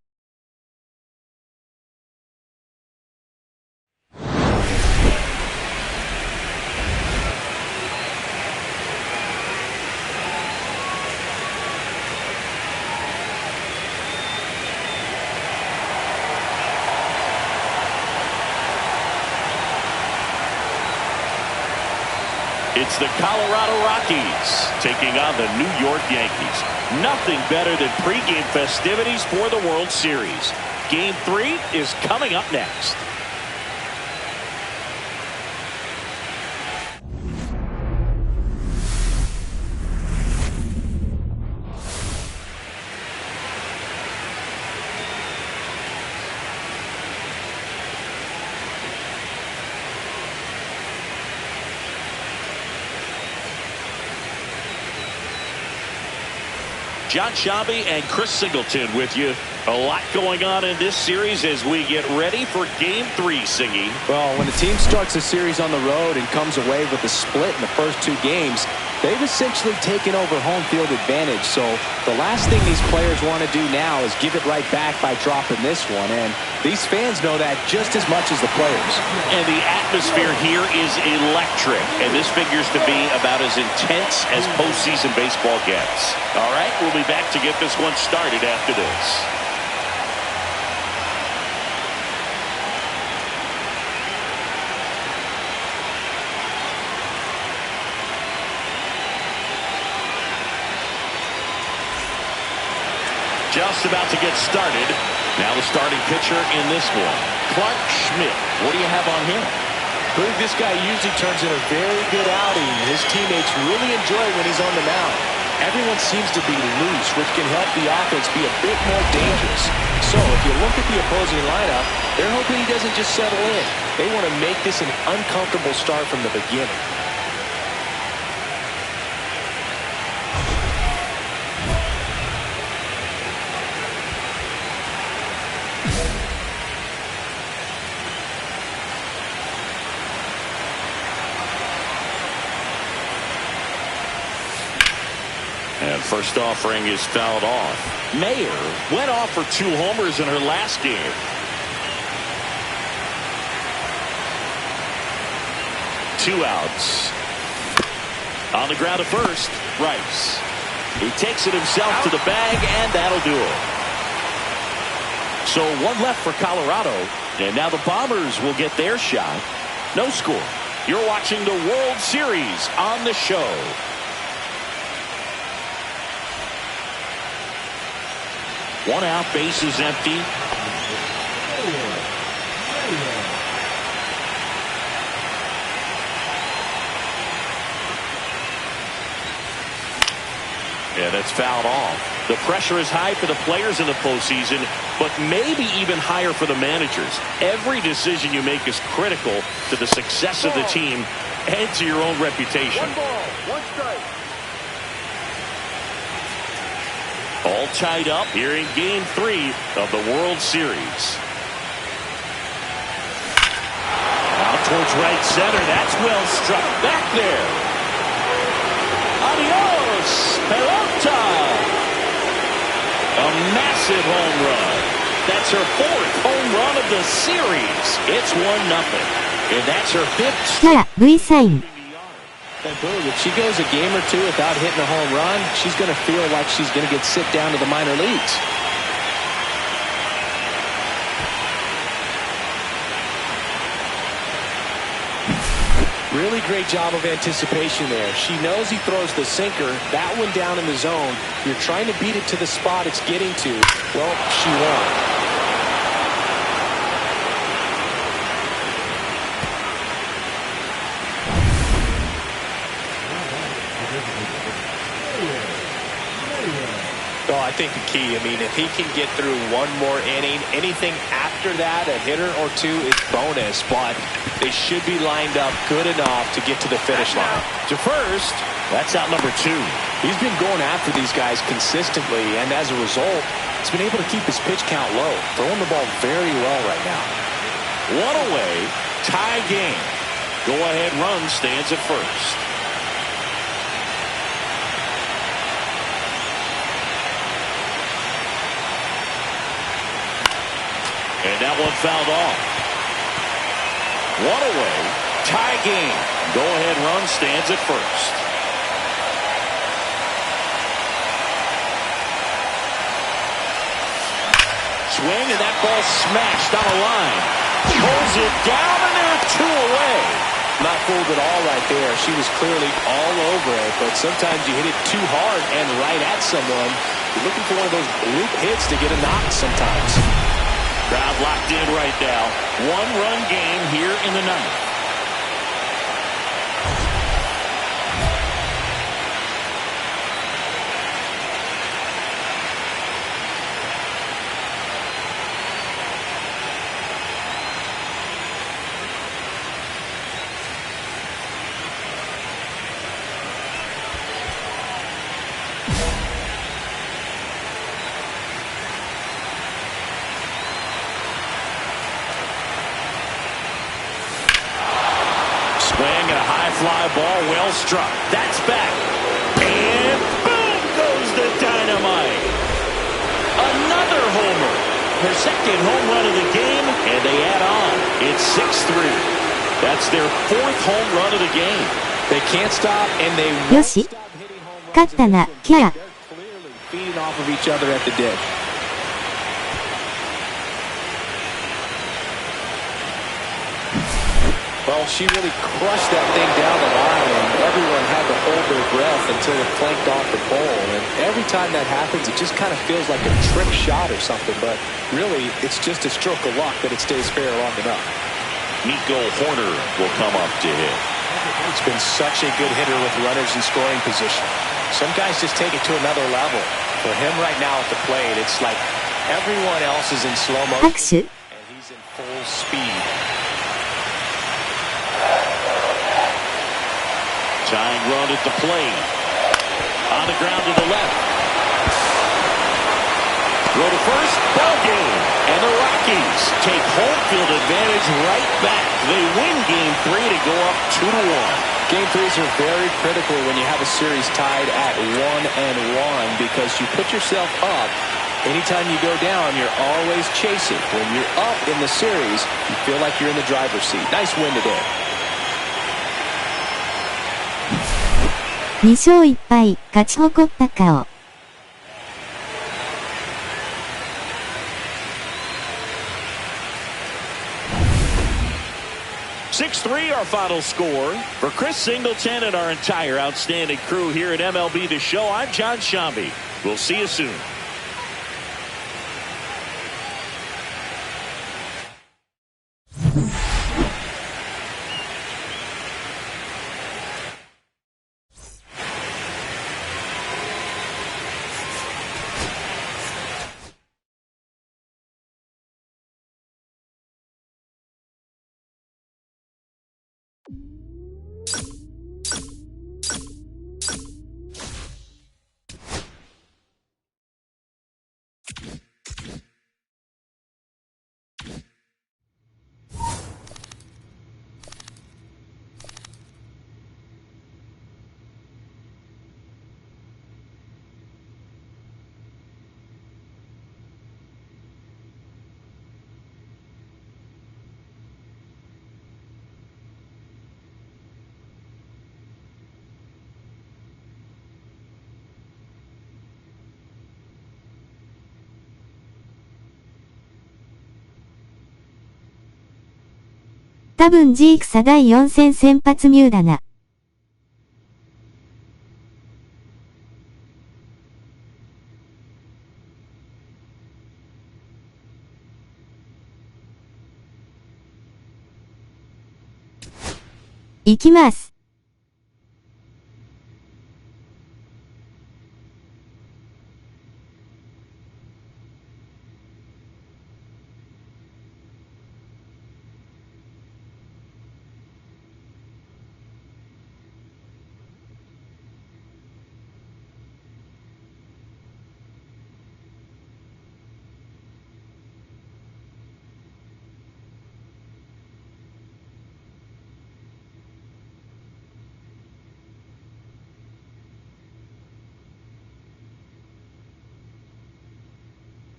It's the Colorado Rockies taking on the New York Yankees. Nothing better than pregame festivities for the World Series. Game 3 is coming up next. John Shabby and Chris Singleton with you. A lot going on in this series as we get ready for Game 3, Singy. Well, when a team starts a series on the road and comes away with a split in the first 2 games, they've essentially taken over home field advantage. So the last thing these players want to do now is give it right back by dropping this one. And these fans know that just as much as the players. And the atmosphere here is electric. And this figures to be about as intense as postseason baseball gets. All right, we'll be back to get this one started after this. Just about to get started. Now the starting pitcher in this one, Clark Schmidt. What do you have on him? I believe this guy usually turns in a very good outing. His teammates really enjoy when he's on the mound. Everyone seems to be loose, which can help the offense be a bit more dangerous. So if you look at the opposing lineup, they're hoping he doesn't just settle in. They want to make this an uncomfortable start from the beginning. And first offering is fouled off. Mayer went off for 2 homers in her last game. Two outs. On the ground at first, Rice. He takes it himself to the bag, and that'll do it. So 1 left for Colorado, and now the Bombers will get their shot. No score. You're watching the World Series on the show. One out, base is empty. Yeah, that's fouled off. The pressure is high for the players in the postseason, but maybe even higher for the managers. Every decision you make is critical to the success of the team and to your own reputation. 1 ball, 1 strike. All tied up here in Game 3 of the World Series. Out towards right center. That's well struck back there. Adios, pelota. A massive home run. That's her 4th home run of the series. It's 1-0. And that's her 5th. なら、V サイン。 If she goes a game or 2 without hitting a home run, she's going to feel like she's going to get sent down to the minor leagues. Really great job of anticipation there. She knows he throws the sinker. That one down in the zone. You're trying to beat it to the spot it's getting to. Well, she won. I think the key, I mean, if he can get through one more inning, anything after that, a hitter or two is bonus, but they should be lined up good enough to get to the finish line. To first, that's out number 2. He's been going after these guys consistently, and as a result, he's been able to keep his pitch count low, throwing the ball very well right now. One away, tie game. Go-ahead run stands at first. And that one fouled off. One away, tie game. Go-ahead run stands at first. Swing, and that ball smashed on a line. Pulls it down, and there are 2 away. Not fooled at all right there. She was clearly all over it, but sometimes you hit it too hard and right at someone. You're looking for one of those loop hits to get a knock sometimes. Crowd locked in right now. 1-run game here in the 9th. Swing and a high fly ball, well struck. That's back. And boom goes the dynamite. Another homer. Her second home run of the game, and they add on. It's 6-3. That's their 4th home run of the game. They can't stop, and they won't Yoshi. stop hitting home runs. 勝ったな、キャー。 They're clearly feeding off of each other at the dish. Well, she really crushed that thing down the line, and everyone had to hold their breath until it flanked off the pole. And every time that happens, it just kind of feels like a trick shot or something, but really, it's just a stroke of luck that it stays fair long enough. Nico Horner will come up to hit. He's been such a good hitter with runners in scoring position. Some guys just take it to another level. For him right now at the plate, it's like everyone else is in slow motion, 拍手。 and he's in full speed. Tying run at the plate. On the ground to the left. Throw to first. Ball game. And the Rockies take home field advantage right back. They win Game 3 to go up 2-1. Game 3s are very critical when you have a series tied at 1-1 because you put yourself up. Anytime you go down, you're always chasing. When you're up in the series, you feel like you're in the driver's seat. Nice win today. 2勝1敗、勝ち誇った顔。6-3 our final score. For Chris Singleton and our entire outstanding crew here at MLB The Show, I'm John Shambi. We'll see you soon.多分ジークサ第4戦先発ミューだな。行きます。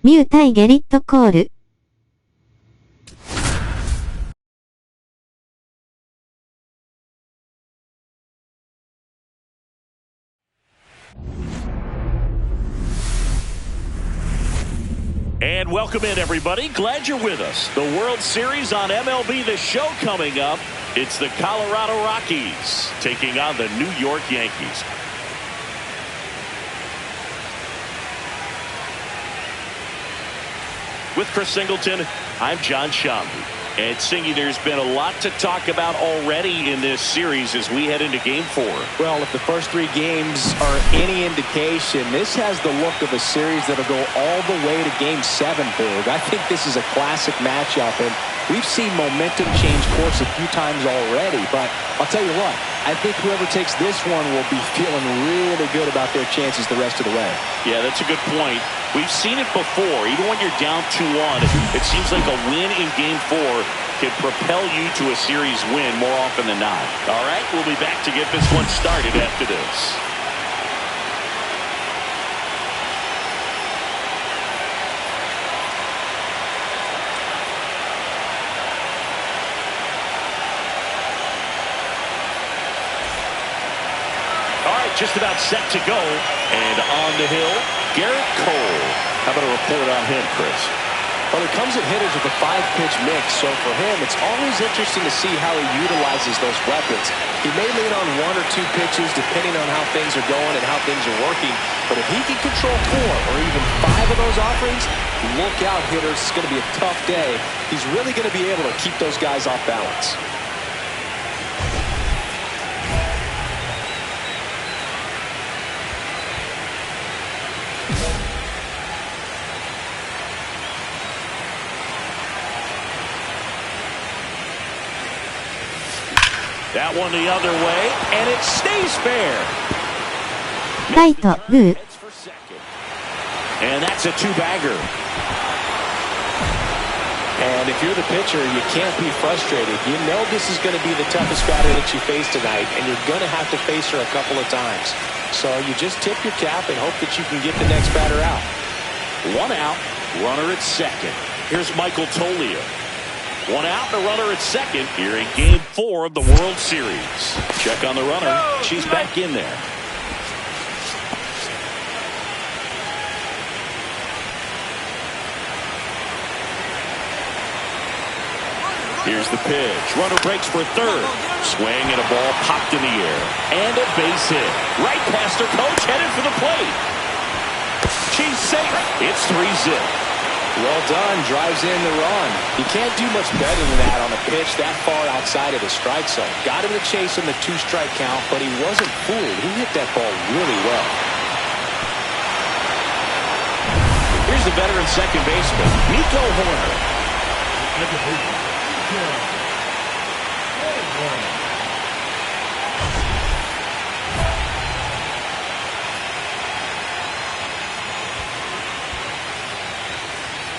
ミュー対ゲリットコール。And welcome in, everybody. Glad you're with us. The World Series on MLB The Show coming up. It's the Colorado Rockies taking on the New York Yankees. With Chris Singleton, I'm John Shambi. And Singy, there's been a lot to talk about already in this series as we head into Game 4. Well, if the first 3 games are any indication, this has the look of a series that'll go all the way to Game 7, Boog. I think this is a classic matchup, and we've seen momentum change course a few times already. But I'll tell you what, I think whoever takes this one will be feeling really good about their chances the rest of the way. Yeah, that's a good point. We've seen it before. Even when you're down 2-1, it seems like a win in Game 4 can propel you to a series win more often than not. All right, we'll be back to get this one started after this. All right, just about set to go. And on the hill, Garrett Cole. How about a report on him, Chris? Well, he comes at hitters with a 5-pitch mix, so for him, it's always interesting to see how he utilizes those weapons. He may lean on 1 or 2 pitches depending on how things are going and how things are working, but if he can control 4 or even 5 of those offerings, look out, hitters. It's going to be a tough day. He's really going to be able to keep those guys off balance. That one the other way, and it stays fair. ライト、ブー。 And that's a 2-bagger. And if you're the pitcher, you can't be frustrated. You know this is going to be the toughest batter that you face tonight, and you're going to have to face her a couple of times. So you just tip your cap and hope that you can get the next batter out. 1 out, runner at second. Here's Michael Toglia. 1 out, the runner at second here in Game 4 of the World Series. Check on the runner. She's back in there. Here's the pitch. Runner breaks for third. Swing and a ball popped in the air. And a base hit. Right past her coach, headed for the plate. She's safe. It's 3-zip. Well done. Drives in the run. You can't do much better than that on a pitch that far outside of the strike zone. Got him to chase on the 2-strike count, but he wasn't fooled. He hit that ball really well. Here's the veteran second baseman, Nico Horner.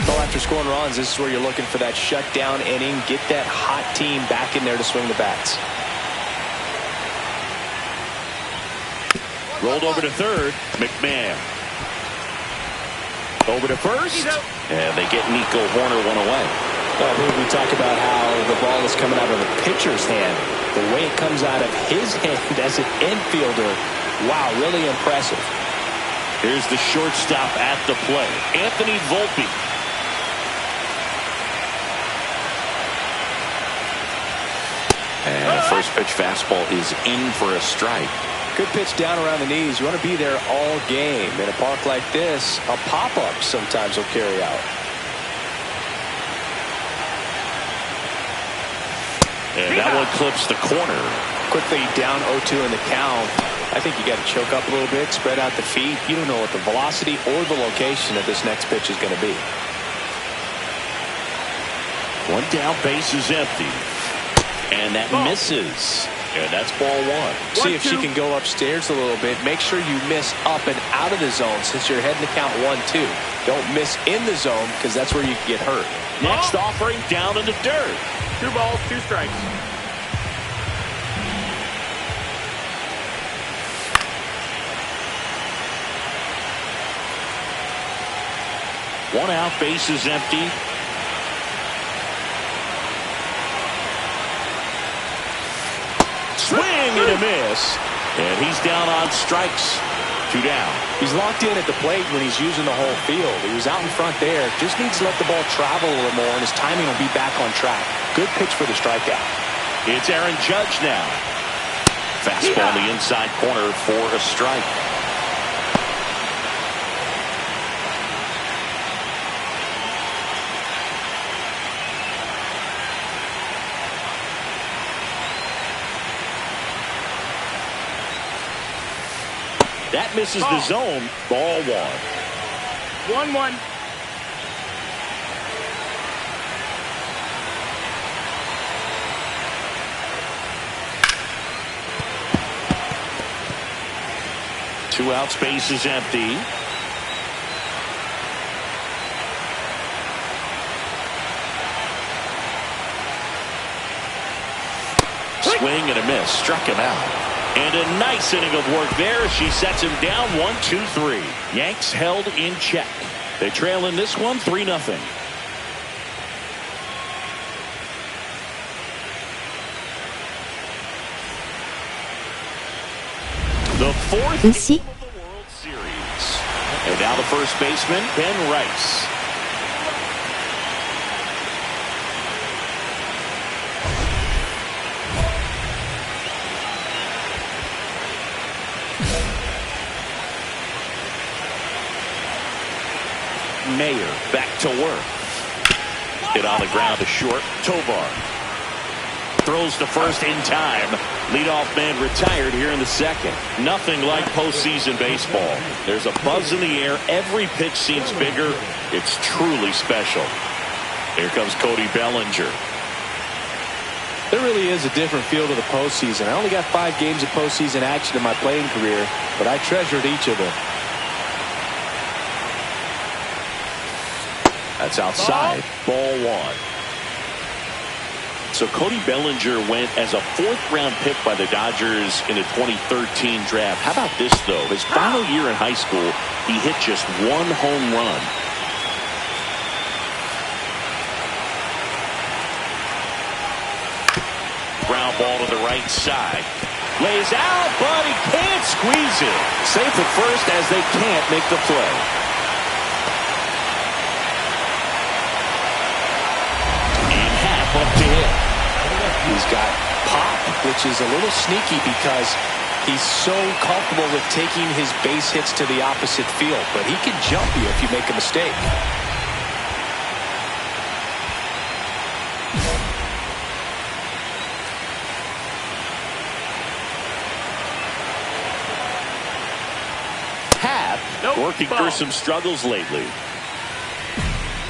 Well, after scoring runs, this is where you're looking for that shutdown inning. Get that hot team back in there to swing the bats. Rolled over to third, McMahon. Over to first, and they get Nico Horner one away. Well, we talk about how the ball is coming out of the pitcher's hand. The way it comes out of his hand as an infielder, wow, really impressive. Here's the shortstop at the plate, Anthony Volpe. And the first pitch fastball is in for a strike. Good pitch down around the knees. You want to be there all game. In a park like this, a pop-up sometimes will carry out. And that one clips the corner. Quickly down 0-2 in the count. I think you got to choke up a little bit, spread out the feet. You don't know what the velocity or the location of this next pitch is going to be. One down, base is empty. And that misses. And that's ball 1. See if she can go upstairs a little bit. Make sure you miss up and out of the zone since you're heading to count 1-2. Don't miss in the zone because that's where you can get hurt. Next offering down in the dirt. 2 balls, 2 strikes. One out, base is empty. Swing and a miss. And he's down on strikes. 2 down. He's locked in at the plate when he's using the whole field. He was out in front there. Just needs to let the ball travel a little more, and his timing will be back on track. Good pitch for the strikeout. It's Aaron Judge now. Fastball in the inside corner for a strike. That misses the zone. Ball 1. 1-1. Two out, space is empty. Swing and a miss. Struck him out. And a nice inning of work there. She sets him down 1-2-3. Yanks held in check. They trail in this one 3-0. The fourth game of the World Series. And now the first baseman, Ben Rice. Mayer back to work. Hit on the ground to short. Tovar throws to first in time. Leadoff man retired here in the second. Nothing like postseason baseball. There's a buzz in the air. Every pitch seems bigger. It's truly special. Here comes Cody Bellinger. There really is a different feel to the postseason. I only got 5 games of postseason action in my playing career, but I treasured each of them. That's outside. Ball 1. So Cody Bellinger went as a 4th-round pick by the Dodgers in the 2013 draft. How about this, though? His final year in high school, he hit just 1 home run. Ground ball to the right side. Lays out, but he can't squeeze it. Safe at first as they can't make the play. Up to hit. He's got pop, which is a little sneaky because he's so comfortable with taking his base hits to the opposite field, but he can jump you if you make a mistake. Hap working through some struggles lately.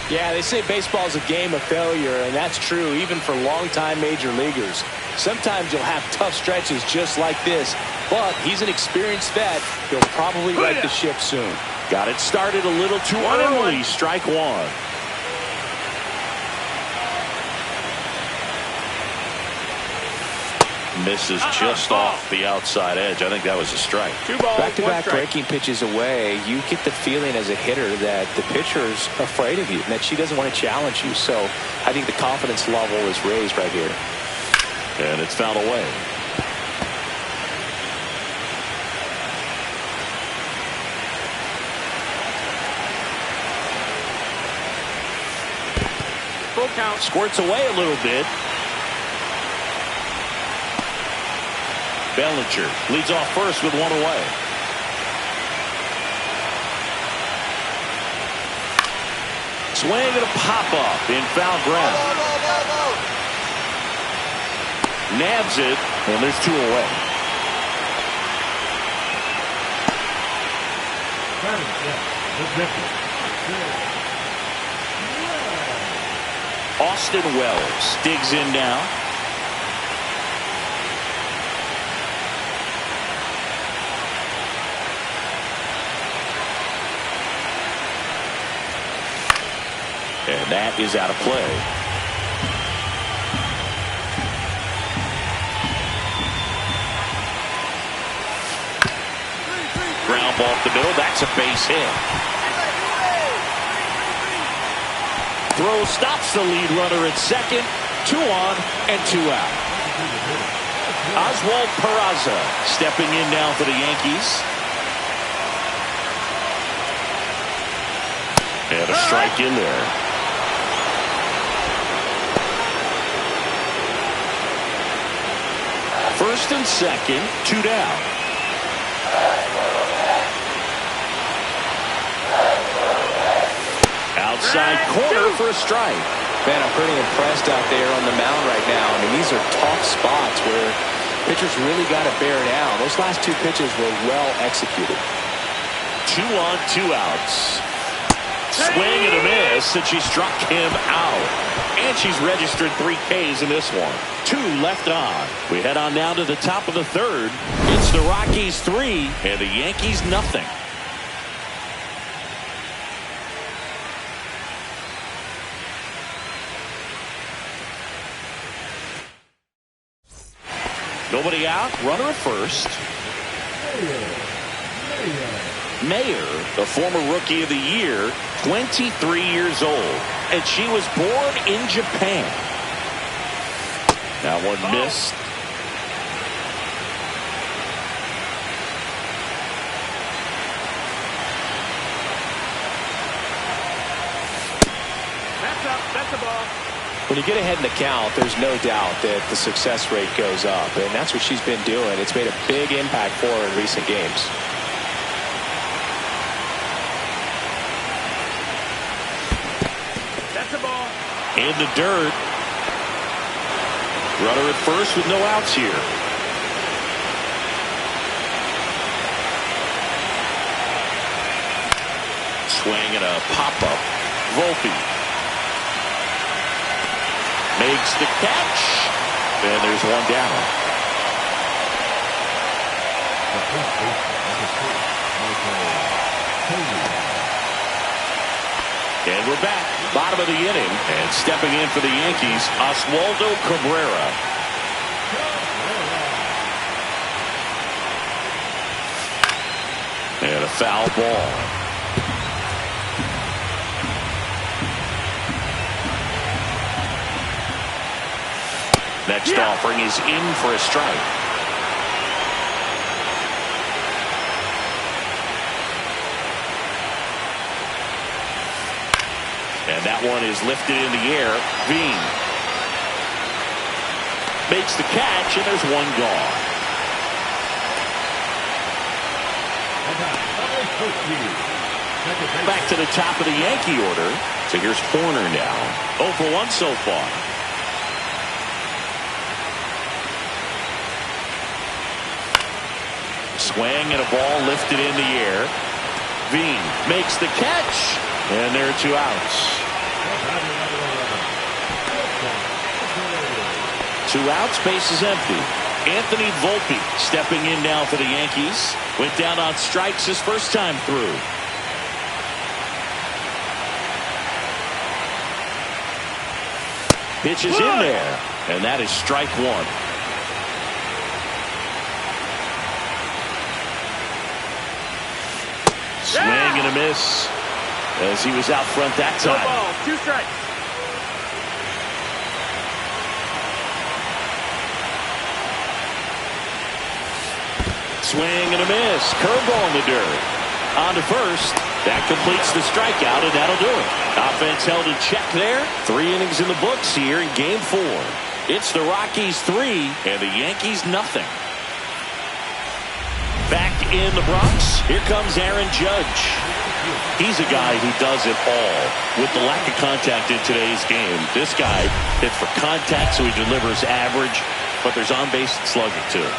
Yeah, they say baseball is a game of failure, and that's true even for longtime major leaguers. Sometimes you'll have tough stretches just like this, but he's an experienced vet. He'll probably right the ship soon. Got it started a little too early. Strike 1. Misses just off the outside edge. I think that was a strike. 2 balls, Back-to-back 1 strike. breaking pitches away, you get the feeling as a hitter that the pitcher's afraid of you and that she doesn't want to challenge you. So I think the confidence level is raised right here. And it's fouled away. Full count. Squirts away a little bit. Bellinger leads off first with 1 away. Swing and a pop-up in foul ground. Nabs it, and there's 2 away. Austin Wells digs in now. And that is out of play. Ground ball up the middle. That's a base hit. throw stops the lead runner at second. 2 on and 2 out. Oswald Peraza stepping in now for the Yankees. And a strike in there. First and second, 2 down. Outside corner for a strike. Man, I'm pretty impressed out there on the mound right now. I mean, these are tough spots where pitchers really got to bear down. Those last 2 pitches were well executed. 2 on, 2 outs. Swing and a miss, and she struck him out. And she's registered 3 Ks in this one. 2 left on. We head on down to the top of the 3rd. It's the Rockies 3 and the Yankees nothing. Nobody out, runner at first. Mayer, the former Rookie of the Year, 23 years old, and she was born in Japan. That one missed. That's a ball. When you get ahead in the count, there's no doubt that the success rate goes up, and that's what she's been doing. It's made a big impact for her in recent games. That's a ball. In the dirt. Runner at first with no outs here. Swing and a pop-up. Volpe makes the catch, and there's 1 down. And we're back, bottom of the inning, and stepping in for the Yankees, Oswaldo Cabrera. And a foul ball. Next offering is in for a strike. And that one is lifted in the air. Veen makes the catch, and there's 1 gone. Back to the top of the Yankee order. So here's Horner now. 0 for 1 so far. Swing and a ball lifted in the air. Veen makes the catch, and there are 2 outs. 2 outs, base is empty. Anthony Volpe stepping in now for the Yankees. Went down on strikes his first time through. Pitch is in there, and that is strike 1. Swing and a miss as he was out front that time. No ball, 2 strikes. Swing and a miss. Curveball in the dirt. On to first. That completes the strikeout, and that'll do it. Offense held in check there. 3 innings in the books here in Game 4. It's the Rockies 3 and the Yankees nothing. Back in the Bronx, here comes Aaron Judge. He's a guy who does it all. With the lack of contact in today's game, this guy hits for contact, so he delivers average, but there's on-base slugging too.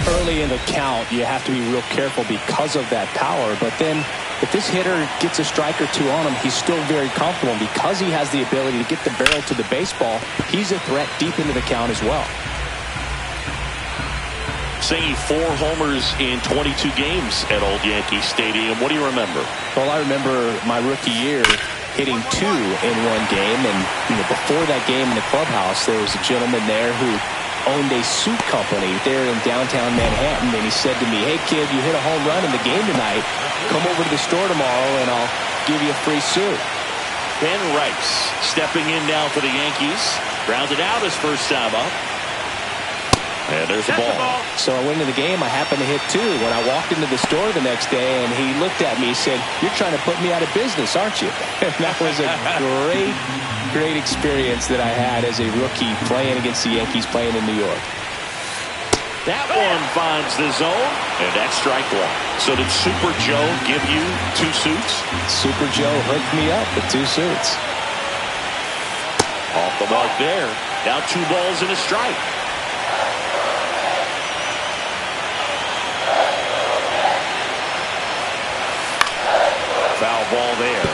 Early in the count, you have to be real careful because of that power, but then if this hitter gets a strike or 2 on him, he's still very comfortable. And because he has the ability to get the barrel to the baseball, he's a threat deep into the count as well. Saying 4 homers in 22 games at Old Yankee Stadium. What do you remember? Well, I remember my rookie year hitting 2 in 1 game. And before that game in the clubhouse, there was a gentleman there who owned a suit company there in downtown Manhattan, and he said to me, "Hey kid, you hit a home run in the game tonight. Come over to the store tomorrow and I'll give you a free suit." Ben Rice stepping in now for the Yankees. Grounded out his first time up. And there's the ball. So I went into the game. I happened to hit 2 when I walked into the store the next day, and he looked at me and said, "You're trying to put me out of business, aren't you?" And that was a great experience that I had as a rookie playing against the Yankees, playing in New York. That one finds the zone, and that's strike 1. So did Super Joe give you 2 suits? Super Joe hooked me up with 2 suits. Off the mark there. Now 2 balls and a strike. Foul ball there.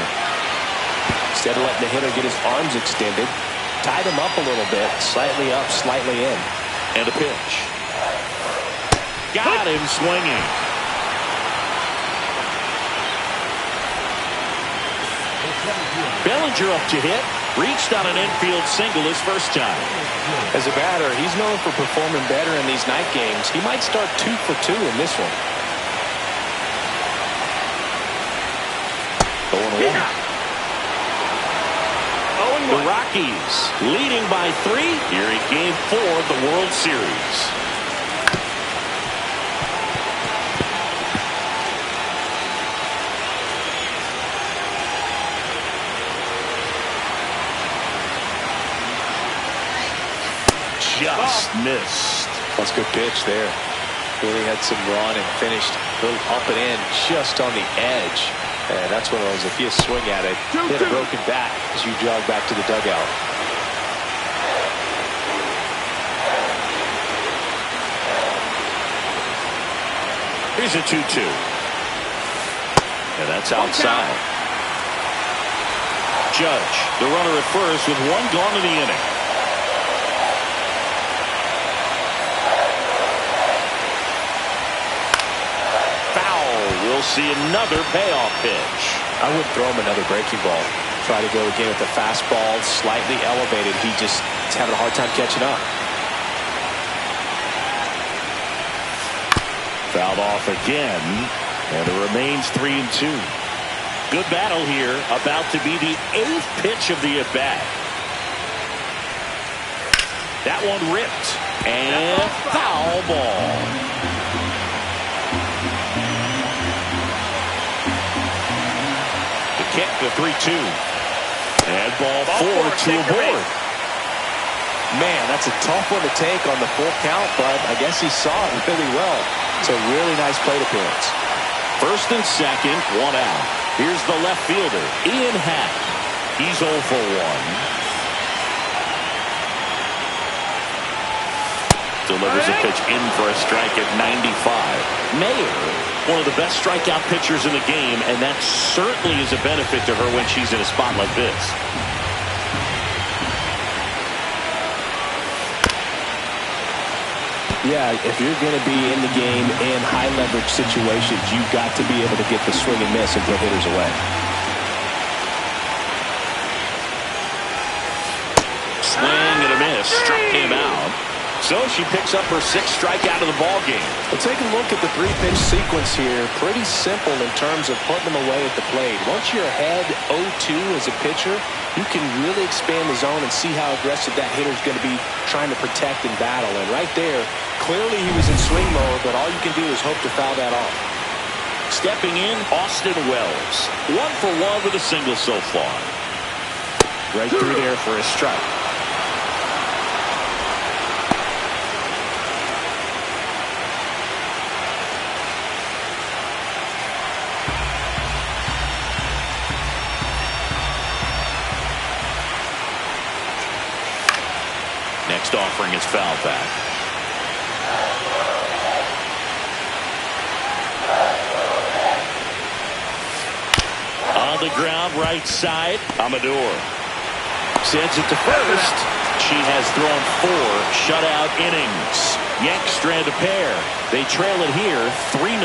Instead of letting the hitter get his arms extended, tied him up a little bit, slightly up, slightly in. And a pitch. Got him swinging. Bellinger up to hit. Reached on an infield single his first time. As a batter, he's known for performing better in these night games. He might start 2 for 2 in this one. 0-1. The Rockies leading by 3 here in Game 4 of the World Series. Just missed. That's a good pitch there. Really had some run and finished a little up and in just on the edge. And that's one of those, if you swing at it, hit a broken bat as you jog back to the dugout. Here's a 2-2. And that's outside. Judge, the runner at first with 1 gone in the inning. We'll see another payoff pitch. I would throw him another breaking ball. Try to go again with the fastball, slightly elevated. He just is having a hard time catching up. Fouled off again, and it remains 3-2. Good battle here, about to be the 8th pitch of the at-bat. That one ripped, and foul ball. Kick the 3-2. And ball 4 to aboard. Man, that's a tough one to take on the full count, but I guess he saw it really well. It's a really nice plate appearance. First and second, 1 out. Here's the left fielder, Ian Happ. He's 0 for 1. Delivers a pitch in for a strike at 95. Mayer, one of the best strikeout pitchers in the game, and that certainly is a benefit to her when she's in a spot like this. Yeah, if you're going to be in the game in high leverage situations, you've got to be able to get the swing and miss and put hitters away. Swing and a miss, struck him out. So she picks up her 6th strikeout of the ball game. Well, take a look at the 3-pitch sequence here. Pretty simple in terms of putting them away at the plate. Once you're ahead 0-2 as a pitcher, you can really expand the zone and see how aggressive that hitter's going to be trying to protect and battle. And right there, clearly he was in swing mode, but all you can do is hope to foul that off. Stepping in, Austin Wells. 1 for 1 with a single so far. Right through there for a strike. Next offering is foul back. On the ground, right side, Amador sends it to first. She has thrown 4 shutout innings. Yanks strand a pair. They trail it here 3-0.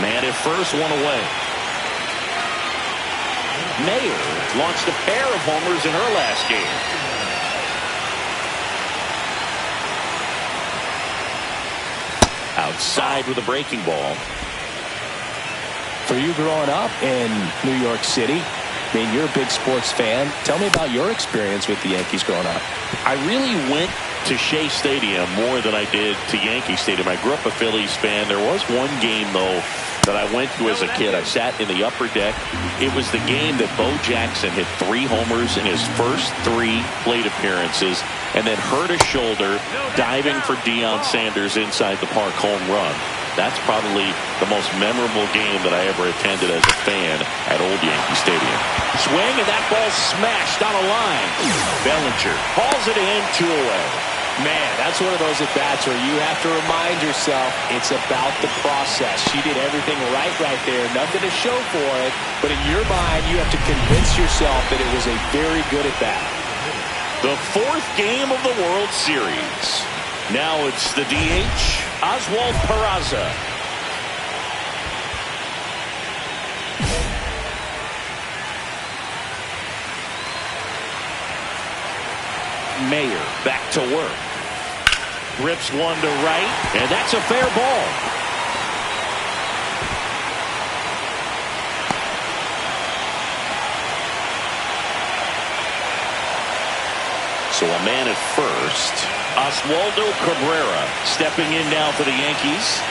Man at first, 1 away. Mayer launched a pair of homers in her last game. Outside with a breaking ball. For you growing up in New York City, I mean, you're a big sports fan. Tell me about your experience with the Yankees growing up. I really went to Shea Stadium more than I did to Yankee Stadium. I grew up a Phillies fan. There was one game, though, that I went to as a kid. I sat in the upper deck. It was the game that Bo Jackson hit 3 homers in his first 3 plate appearances and then hurt his shoulder diving for Deion Sanders inside the park home run. That's probably the most memorable game that I ever attended as a fan at Old Yankee Stadium. Swing, and that ball smashed on a line. Bellinger hauls it in, 2 away. Man, that's one of those at-bats where you have to remind yourself it's about the process. She did everything right there. Nothing to show for it. But in your mind, you have to convince yourself that it was a very good at-bat. The 4th game of the World Series. Now it's the DH, Oswald Peraza. Mayer back to work. Rips one to right, and that's a fair ball. So a man at first. Oswaldo Cabrera stepping in now for the Yankees.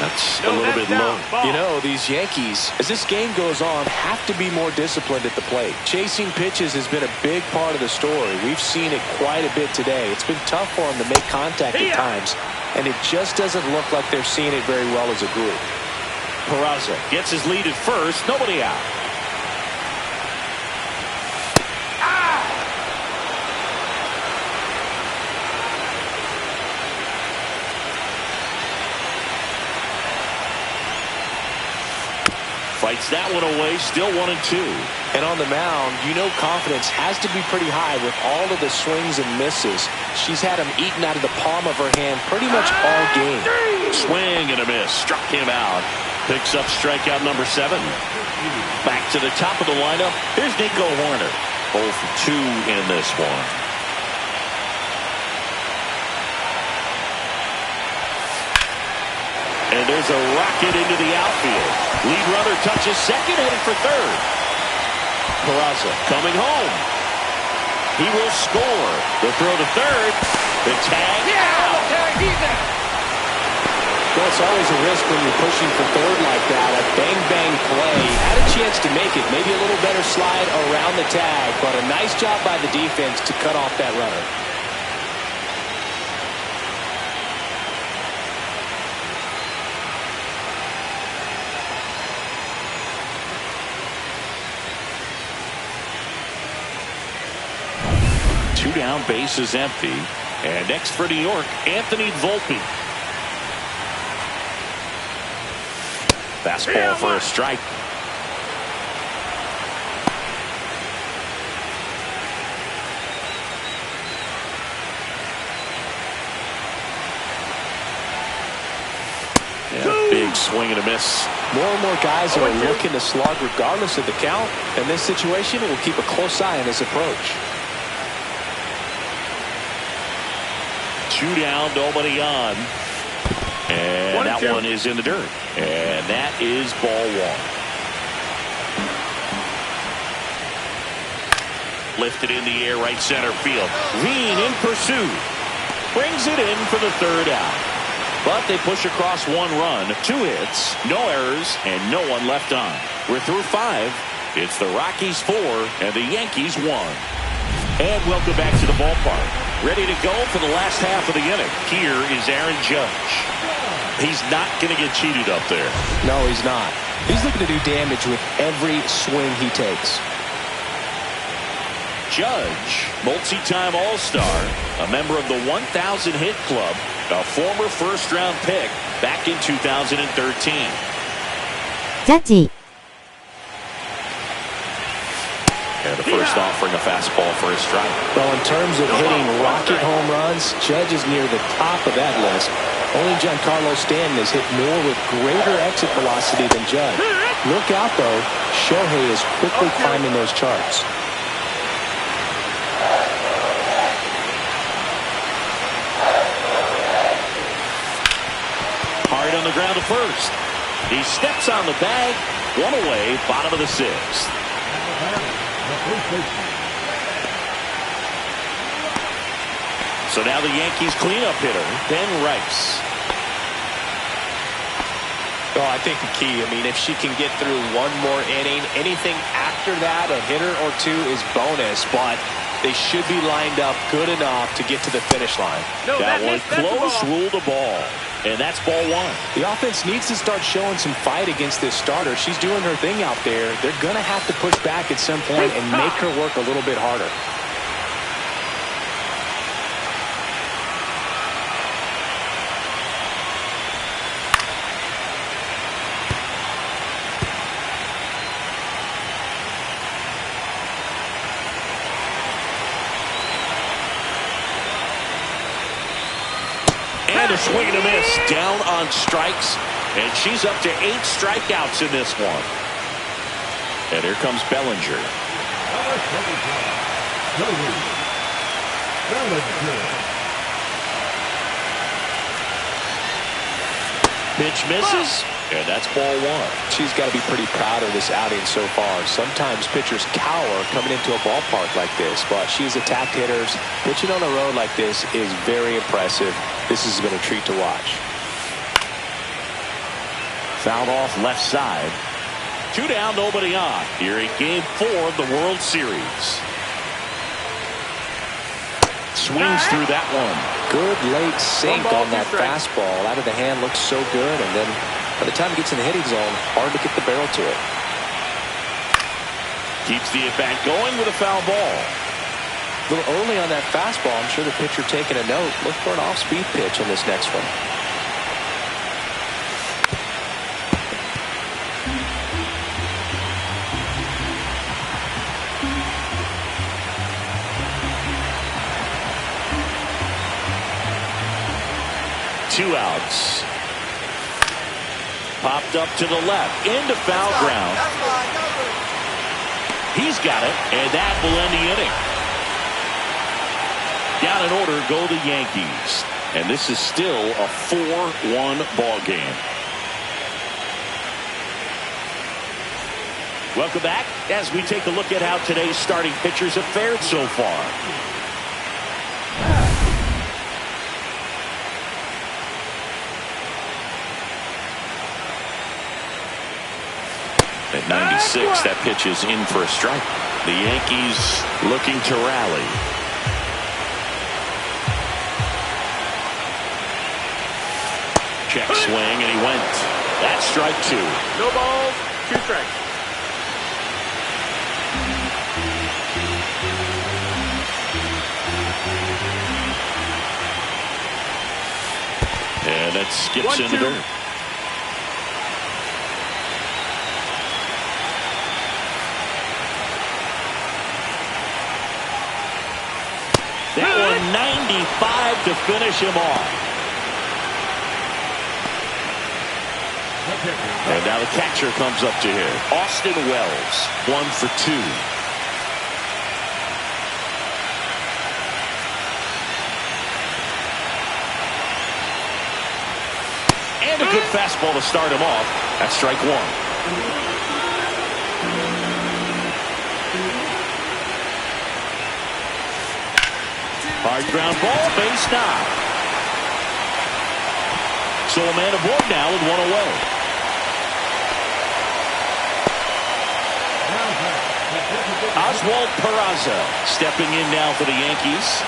That's a little bit low. You know, these Yankees, as this game goes on, have to be more disciplined at the plate. Chasing pitches has been a big part of the story. We've seen it quite a bit today. It's been tough for them to make contact at times, and it just doesn't look like they're seeing it very well as a group. Peraza gets his lead at first. Nobody out. Fights that one away, still 1-2. And on the mound, you know confidence has to be pretty high with all of the swings and misses. She's had them eaten out of the palm of her hand pretty much all game. Swing and a miss. Struck him out. Picks up strikeout number 7. Back to the top of the lineup. Here's Nico Horner. 0 for 2 in this one. And there's a rocket into the outfield. Lead runner touches second, headed for third. Peraza coming home. He will score. The throw to third. The tag. Yeah, the tag, he's out. Well, it's always a risk when you're pushing for third like that. A bang-bang play. Had a chance to make it. Maybe a little better slide around the tag, but a nice job by the defense to cut off that runner. Two down, base is empty. And next for New York, Anthony Volpe. Fastball for a strike. Yeah, big swing and a miss. More and more guys are looking to slug regardless of the count. In this situation, we'll keep a close eye on his approach. 2 down, nobody on. And that one is in the dirt. And that is ball 1. Lifted in the air, right center field. Veen in pursuit. Brings it in for the 3rd out. But they push across 1 run, 2 hits, no errors, and no one left on. We're through 5. It's the Rockies 4 and the Yankees 1. And welcome back to the ballpark. Ready to go for the last half of the inning. Here is Aaron Judge. He's not going to get cheated up there. No, he's not. He's looking to do damage with every swing he takes. Judge, multi-time All-Star, a member of the 1,000 hit club, a former first-round pick back in 2013. ジャッジ And the first offering a fastball for a strike. Well, in terms of hitting rocket home runs, Judge is near the top of that list. Only Giancarlo Stanton has hit more with greater exit velocity than Judge. Look out, though. Shohei is quickly climbing those charts. Hard on the ground to first. He steps on the bag. One away, bottom of the sixth. So now the Yankees cleanup hitter, Ben Rice. Oh, I think the key, if she can get through one more inning, anything after that, a hitter or two is bonus, but they should be lined up good enough to get to the finish line. No, that one close, ruled the ball. And that's ball one. The offense needs to start showing some fight against this starter. She's doing her thing out there. They're going to have to push back at some point and make her work a little bit harder. And a swing and a miss, down on strikes, and she's up to 8 strikeouts in this one. And here comes Bellinger. Pitch misses, and that's ball one. She's got to be pretty proud of this outing so far. Sometimes pitchers cower coming into a ballpark like this, but she's attacked hitters. Pitching on the road like this is very impressive. This has been a treat to watch. Fouled off left side. 2 down, nobody on. Here in Game 4 of the World Series. Swings through that one. Good late sink on that fastball. Out of the hand, looks so good, and then by the time it gets in the hitting zone, hard to get the barrel to it. Keeps the at-bat going with a foul ball. A little early on that fastball. I'm sure the pitcher taking a note. Look for an off-speed pitch on this next one. Two outs. Popped up to the left, into foul ground. He's got it, and that will end the inning. Down in order go the Yankees, and this is still a 4-1 ball game. Welcome back as we take a look at how today's starting pitchers have fared so far. At 96, that pitch is in for a strike. The Yankees looking to rally. Check swing, and he went. That's strike 2. No balls, 2 strikes. And that skips into dirt. That one 95 to finish him off. And now the catcher comes up to him. Austin Wells, 1 for 2. And a good fastball to start him off. That's strike 1. Hard ground ball, base knock. So a man aboard now with 1 away. Oswald Peraza stepping in now for the Yankees.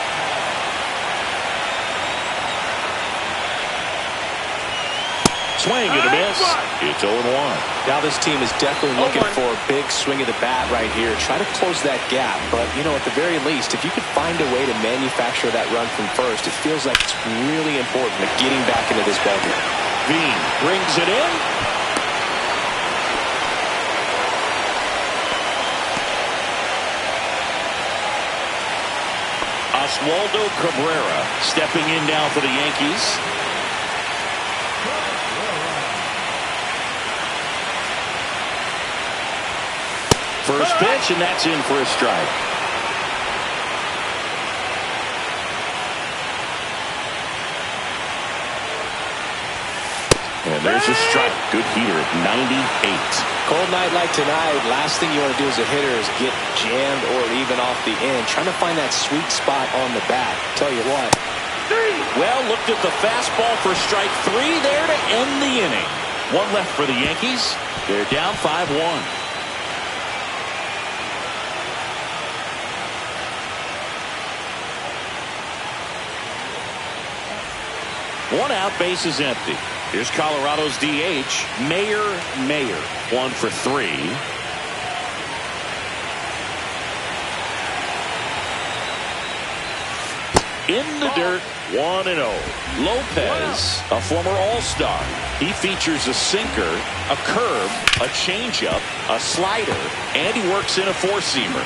Swing and a miss. It's 0-1. Now this team is definitely looking for a big swing of the bat right here. Try to close that gap. But, at the very least, if you could find a way to manufacture that run from first, it feels like it's really important to getting back into this ballgame. Veen brings it in. Oswaldo Cabrera stepping in now for the Yankees. First pitch, and that's in for a strike. And there's a strike. Good heater at 98. Cold night like tonight, last thing you want to do as a hitter is get jammed or even off the end. Trying to find that sweet spot on the bat. Tell you what. Well, looked at the fastball for strike 3 there to end the inning. One left for the Yankees. They're down 5-1. One out, base is empty. Here's Colorado's DH, Mayer. 1 for 3. In the dirt, 1-0. Lopez, a former All-Star. He features a sinker, a curve, a changeup, a slider, and he works in a four-seamer.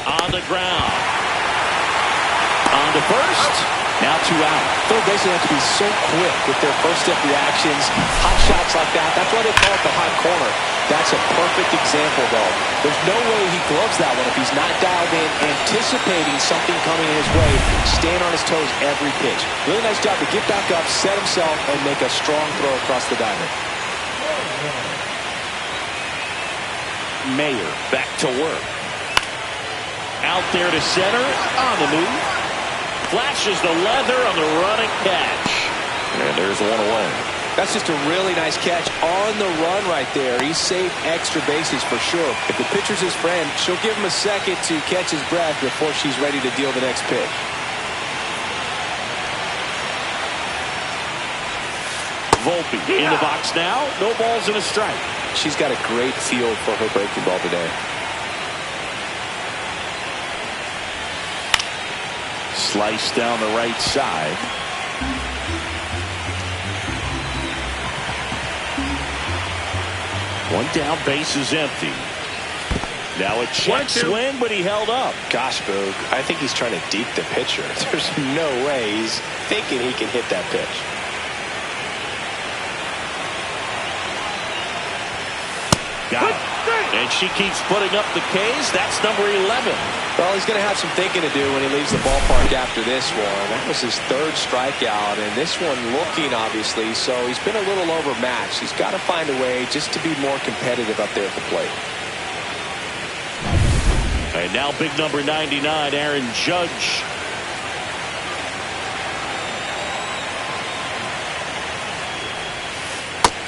On the ground. On to first. Now 2 out. Third basemen have to be so quick with their first step reactions. Hot shots like that. That's why they call it the hot corner. That's a perfect example, though. There's no way he gloves that one if he's not dialed in, anticipating something coming in his way, staying on his toes every pitch. Really nice job to get back up, set himself, and make a strong throw across the diamond. Mayer back to work. Out there to center, on the move. Flashes the leather on the running catch. And there's one away. That's just a really nice catch on the run right there. He saved extra bases for sure. If the pitcher's his friend, she'll give him a second to catch his breath before she's ready to deal the next pitch. Volpe in the box now. No balls and a strike. She's got a great feel for her breaking ball today. Slice down the right side. One down, base is empty. Now a check swing, but he held up. Gosh, Boog, I think he's trying to deep the pitcher. There's no way he's thinking he can hit that pitch. Got it. And she keeps putting up the Ks. That's number 11. Well, he's going to have some thinking to do when he leaves the ballpark after this one. That was his third strikeout, and this one looking, obviously, so he's been a little overmatched. He's got to find a way just to be more competitive up there at the plate. And now big number 99, Aaron Judge.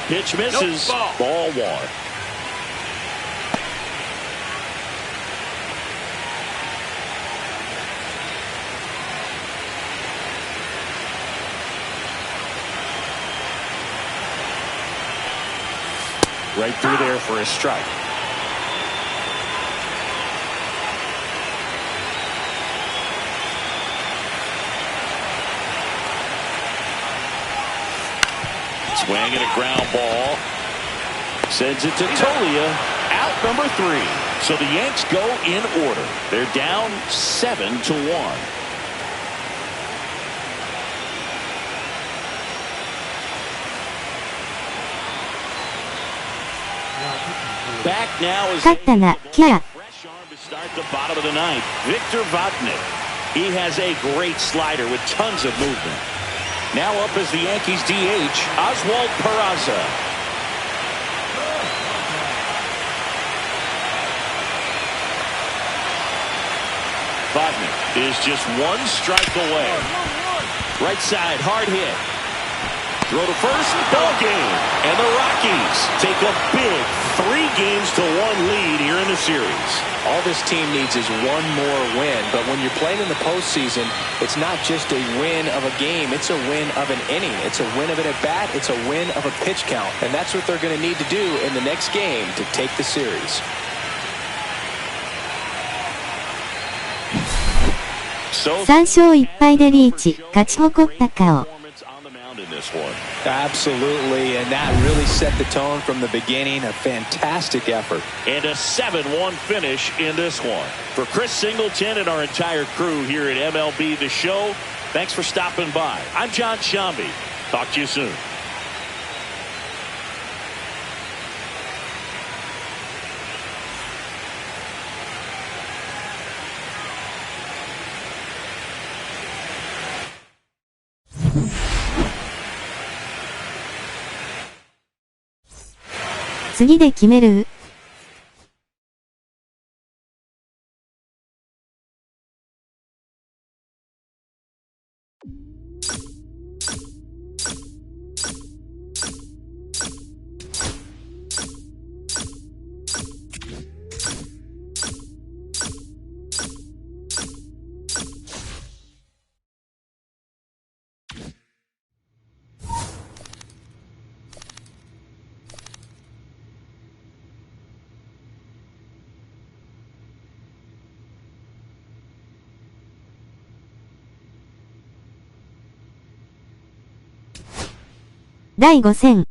Pitch misses. Nope, ball 1. Right through there for a strike. Swing and a ground ball. Sends it to Tolia. Out number 3. So the Yanks go in order. They're down 7-1. Back now is Fresh arm to start the bottom of the ninth. Victor Vodnik. He has a great slider with tons of movement. Now up as the Yankees DH, Oswald Peraza. Vodnik is just 1 strike away. Right side, hard hit. Throw to first, ball game. And the Rockies take a big 3-1 lead here in the series. All this team needs is one more win, but when you're playing in the postseason, it's not just a win of a game, it's a win of an inning. It's a win of an at-bat, it's a win of a pitch count. And that's what they're going to need to do in the next game to take the series. So 3勝1敗でリーチ、勝ち誇った顔。Absolutely, and that really set the tone from the beginning. A fantastic effort. And a 7-1 finish in this one. For Chris Singleton and our entire crew here at MLB The Show, thanks for stopping by. I'm John Shambi. Talk to you soon. 次で決める？第5戦。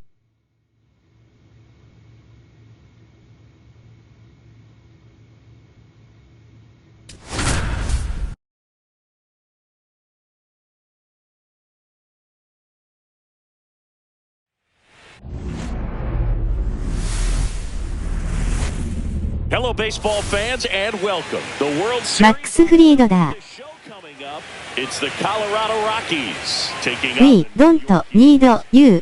Hello, baseball fans, and welcome. The World マッ Series クス・フリードだ。 show coming up. It's the Colorado Rockies taking We on don't need you.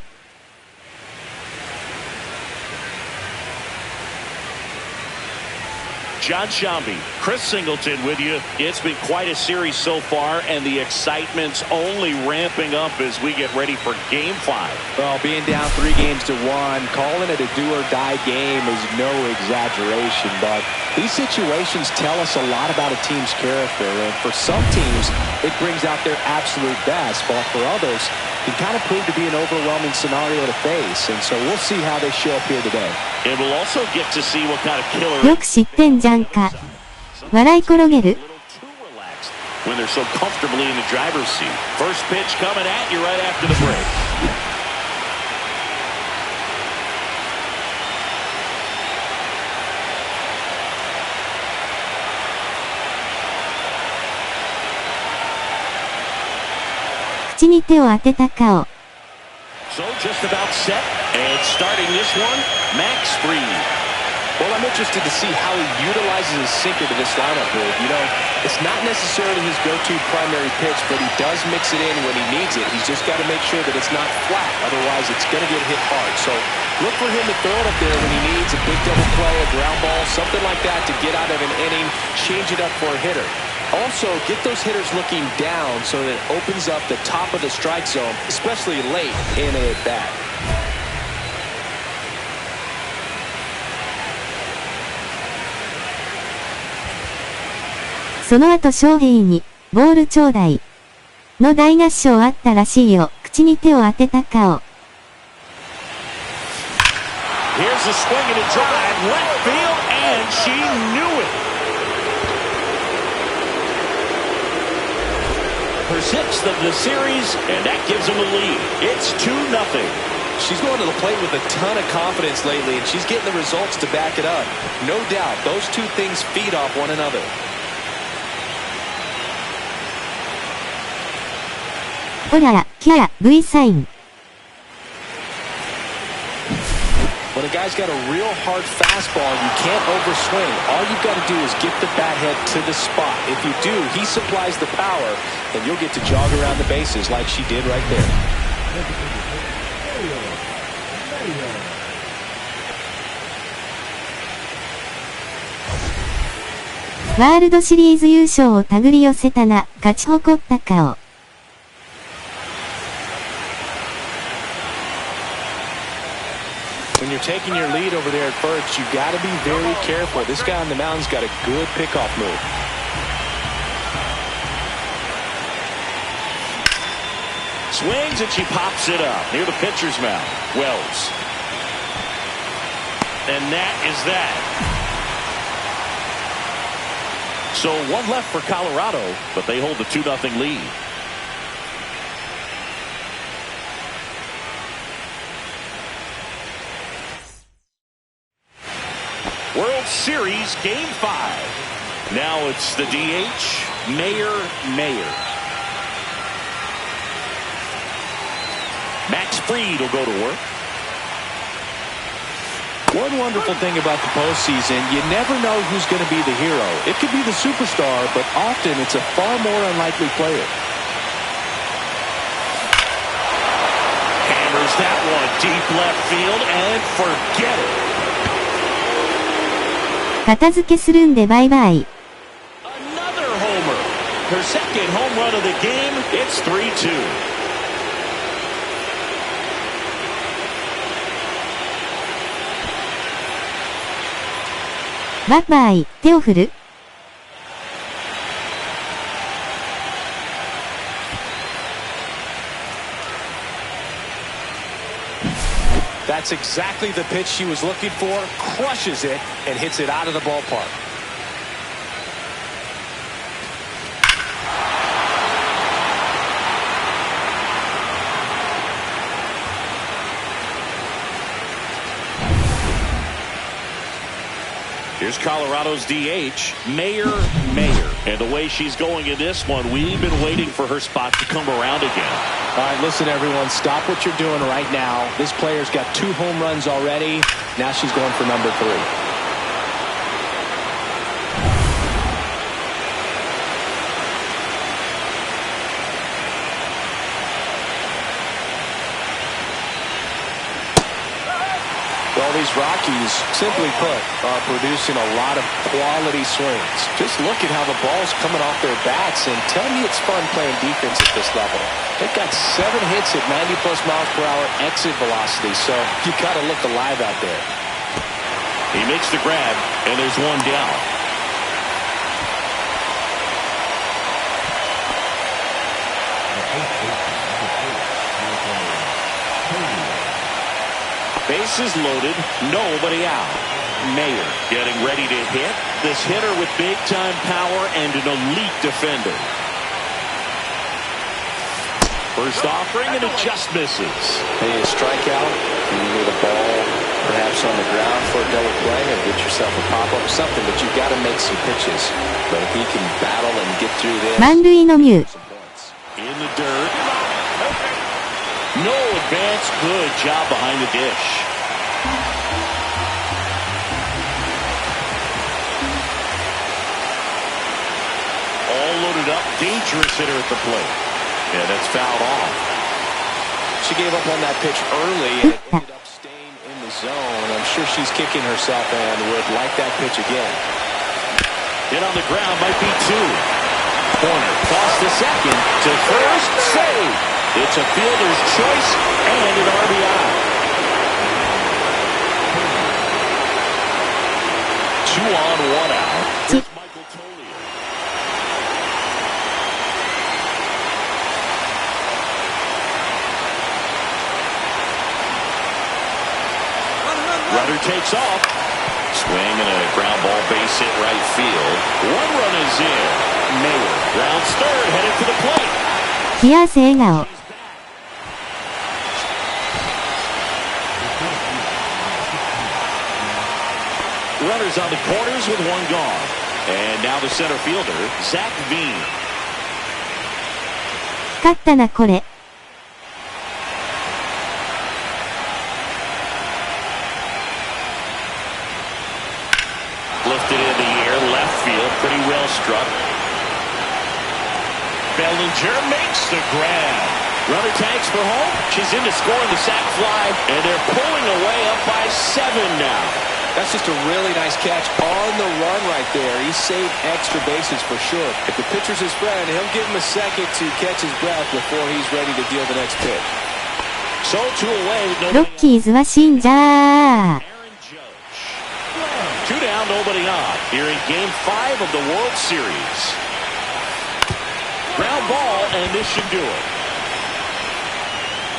John Shambi, Chris Singleton with you. It's been quite a series so far, and the excitement's only ramping up as we get ready for Game 5. Well, being down 3-1, calling it a do-or-die game is no exaggeration, but these situations tell us a lot about a team's character, and for some teams, it brings out their absolute best, but for others, it kind of proved to be an overwhelming scenario to face, and so we'll see how they show up here today. And we'll also get to see what kind of killer よく知ってんじゃんか。笑い転げる？ a little too relaxed when they're so comfortably in the driver's seat. First pitch coming at you right after the break. "口に手を当てた顔。 So just about set, and starting this one, Max Fried. Well, I'm interested to see how he utilizes his sinker to this lineup here. You know, it's not necessarily his go-to primary pitch, but he does mix it in when he needs it. He's just got to make sure that it's not flat. Otherwise, it's going to get hit hard. So look for him to throw it up there when he needs a big double play, a ground ball, something like that to get out of an inning, change it up for a hitter. Also, get those hitters looking down so that it opens up the top of the strike zone, especially late in an at-bat. "その後翔平に、ボールちょうだい。の大合唱あったらしいよ。口に手を当てた顔。 Here's a swing and a drive, left field, and she knew it. Her 6th of the series, and that gives them a lead. It's 2-0. She's going to the plate with a ton of confidence lately, and she's getting the results to back it up. No doubt, those two things feed off one another. ほら、キャー、V サイン。 When a guy's got a real hard fastball, you can't overswing. All you've got to do is get the bat head to the spot. If you do, he supplies the power, and you'll get to jog around the bases like she did right there. ワールドシリーズ優勝を手繰り寄せたな、勝ち誇った顔。 When you're taking your lead over there at first, you got to be very careful. This guy on the mound's got a good pickoff move. Swings and she pops it up near the pitcher's mound. Wells. And that is that. So one left for Colorado, but they hold the 2-0 lead. World Series Game 5. Now it's the DH, Mayer. Max Fried will go to work. One wonderful thing about the postseason, you never know who's going to be the hero. It could be the superstar, but often it's a far more unlikely player. Hammers that one deep left field and forget it. 片付けするんでバイバイ。Another homer. Her second home run of the game. It's 3-2. バイバイ、手を振る。That's exactly the pitch she was looking for. Crushes it and hits it out of the ballpark. Here's Colorado's DH, Mayer. And the way she's going in this one, we've been waiting for her spot to come around again. All right, listen, everyone. Stop what you're doing right now. This player's got 2 home runs already. Now she's going for number 3. Well, these Rockies, simply put, are producing a lot of quality swings. Just look at how the ball's coming off their bats, and tell me it's fun playing defense at this level. They've got 7 hits at 90-plus miles per hour exit velocity, so you got to look alive out there. He makes the grab, and there's one down. Bases loaded, nobody out. Mayer getting ready to hit. This hitter with big-time power and an elite defender. First offering, and it just misses. Hey, a strikeout. You need a ball, perhaps on the ground for a double play, or get yourself a pop-up, something, but you've got to make some pitches. But if he can battle and get through this... 満塁のミュー。 In the dirt. No advance. Good job behind the dish. All loaded up. Dangerous hitter at the plate. Yeah, that's fouled off. She gave up on that pitch early and it ended up staying in the zone. I'm sure she's kicking herself and would like that pitch again. Hit on the ground, might be 2. Corner, toss to second, to first, save. It's a fielder's choice and an RBI. 2 on, 1 out. Here's Michael Tollier. Runner takes off. Swing and a ground ball, base hit right field. 1 run is in. Mayer rounds third, headed for the plate. 冷や汗笑顔。Runners on the corners with 1 gone. And now the center fielder, Zach Veen. 勝ったなこれ。Lifted in the air, left field, pretty well struck. Bellinger makes the grab. Runner tags for home. She's in to score on the sac fly, and they're pulling away up by 7 now. That's just a really nice catch on the run right there. He saved extra bases for sure. If the pitcher's his friend, he'll give him a second to catch his breath before he's ready to deal the next pitch. So 2 away with ロ nobody ッキーズは死んじゃー。 Aaron Judge. 2 down, nobody on. Here in Game 5 of the World Series. Ground ball, and this should do it.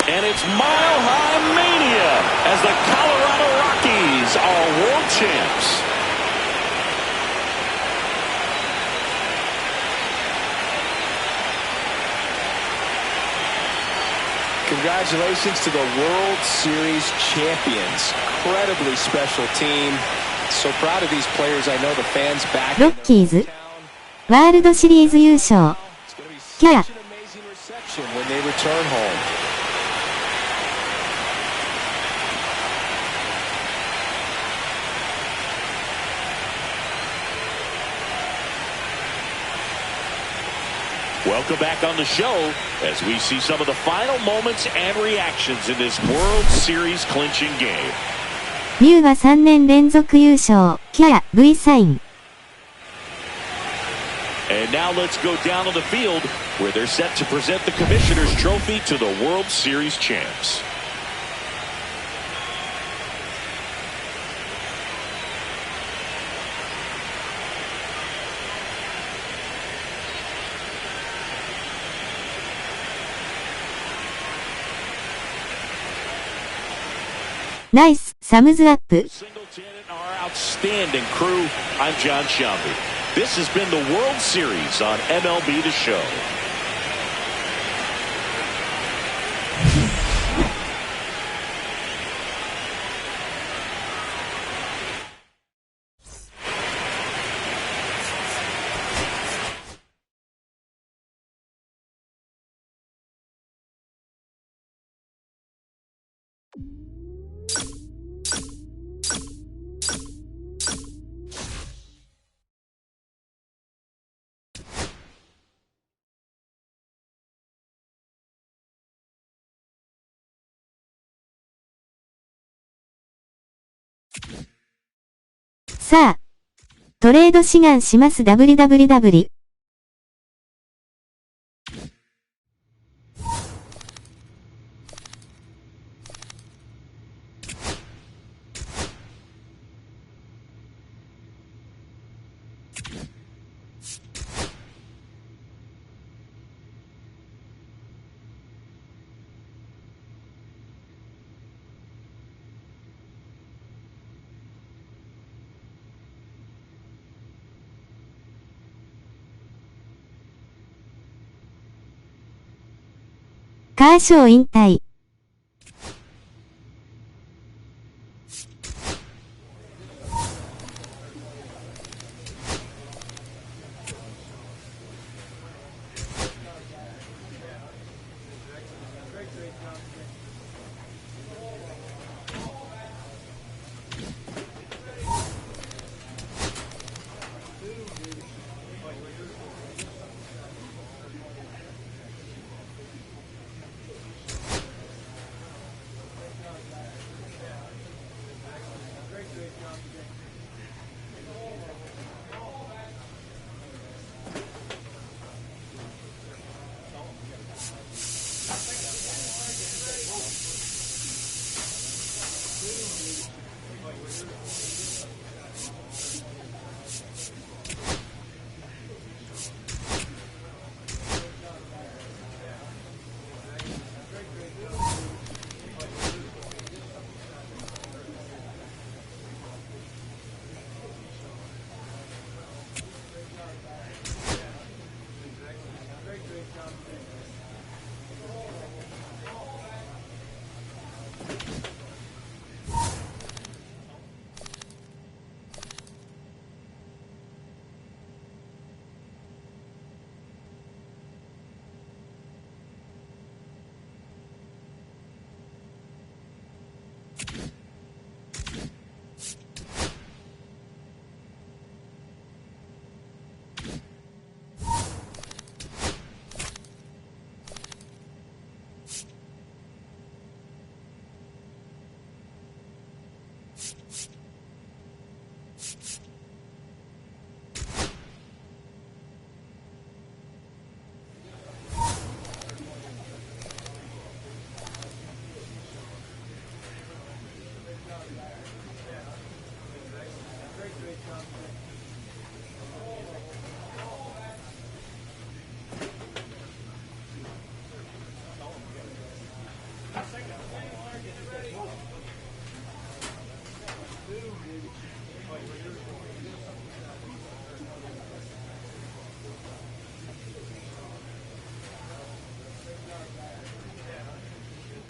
And it's Mile High Mania as the Colorado Rockies are world champs. Congratulations to the World Series champions. Incredibly special team. So proud of these players. I know the fans back ロッキーズ。ワールドシリーズ優勝。キャー。 Such an amazing reception when they return home. Welcome back on the show as we see some of the final moments and reactions in this World Series clinching game. ミューは3年連続優勝、キャー、V サイン。And now let's go down on the field where they're set to present the Commissioner's Trophy to the World Series champs. Nice, thumbs up. Singleton and our outstanding crew. I'm John Shelby. This has been the World Series on MLB The Show. .さあ、トレード志願します www。カーショー引退。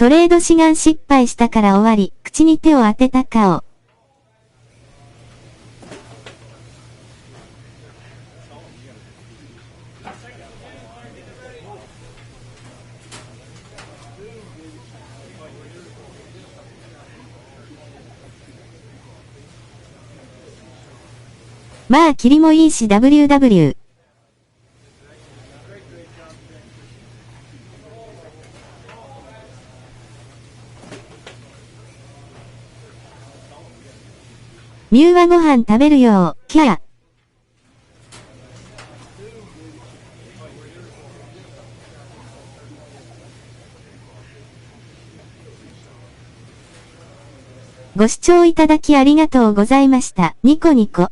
トレード志願失敗したから終わり、口に手を当てた顔。まあ、霧もいいし WW。ミューはご飯食べるよ、キャー。ご視聴いただきありがとうございました。ニコニコ。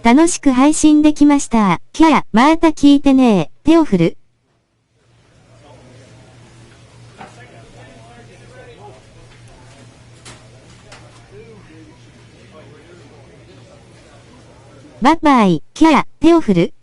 楽しく配信できました。キャー、また聞いてね。手を振る。バイバイ、キャー、手を振る。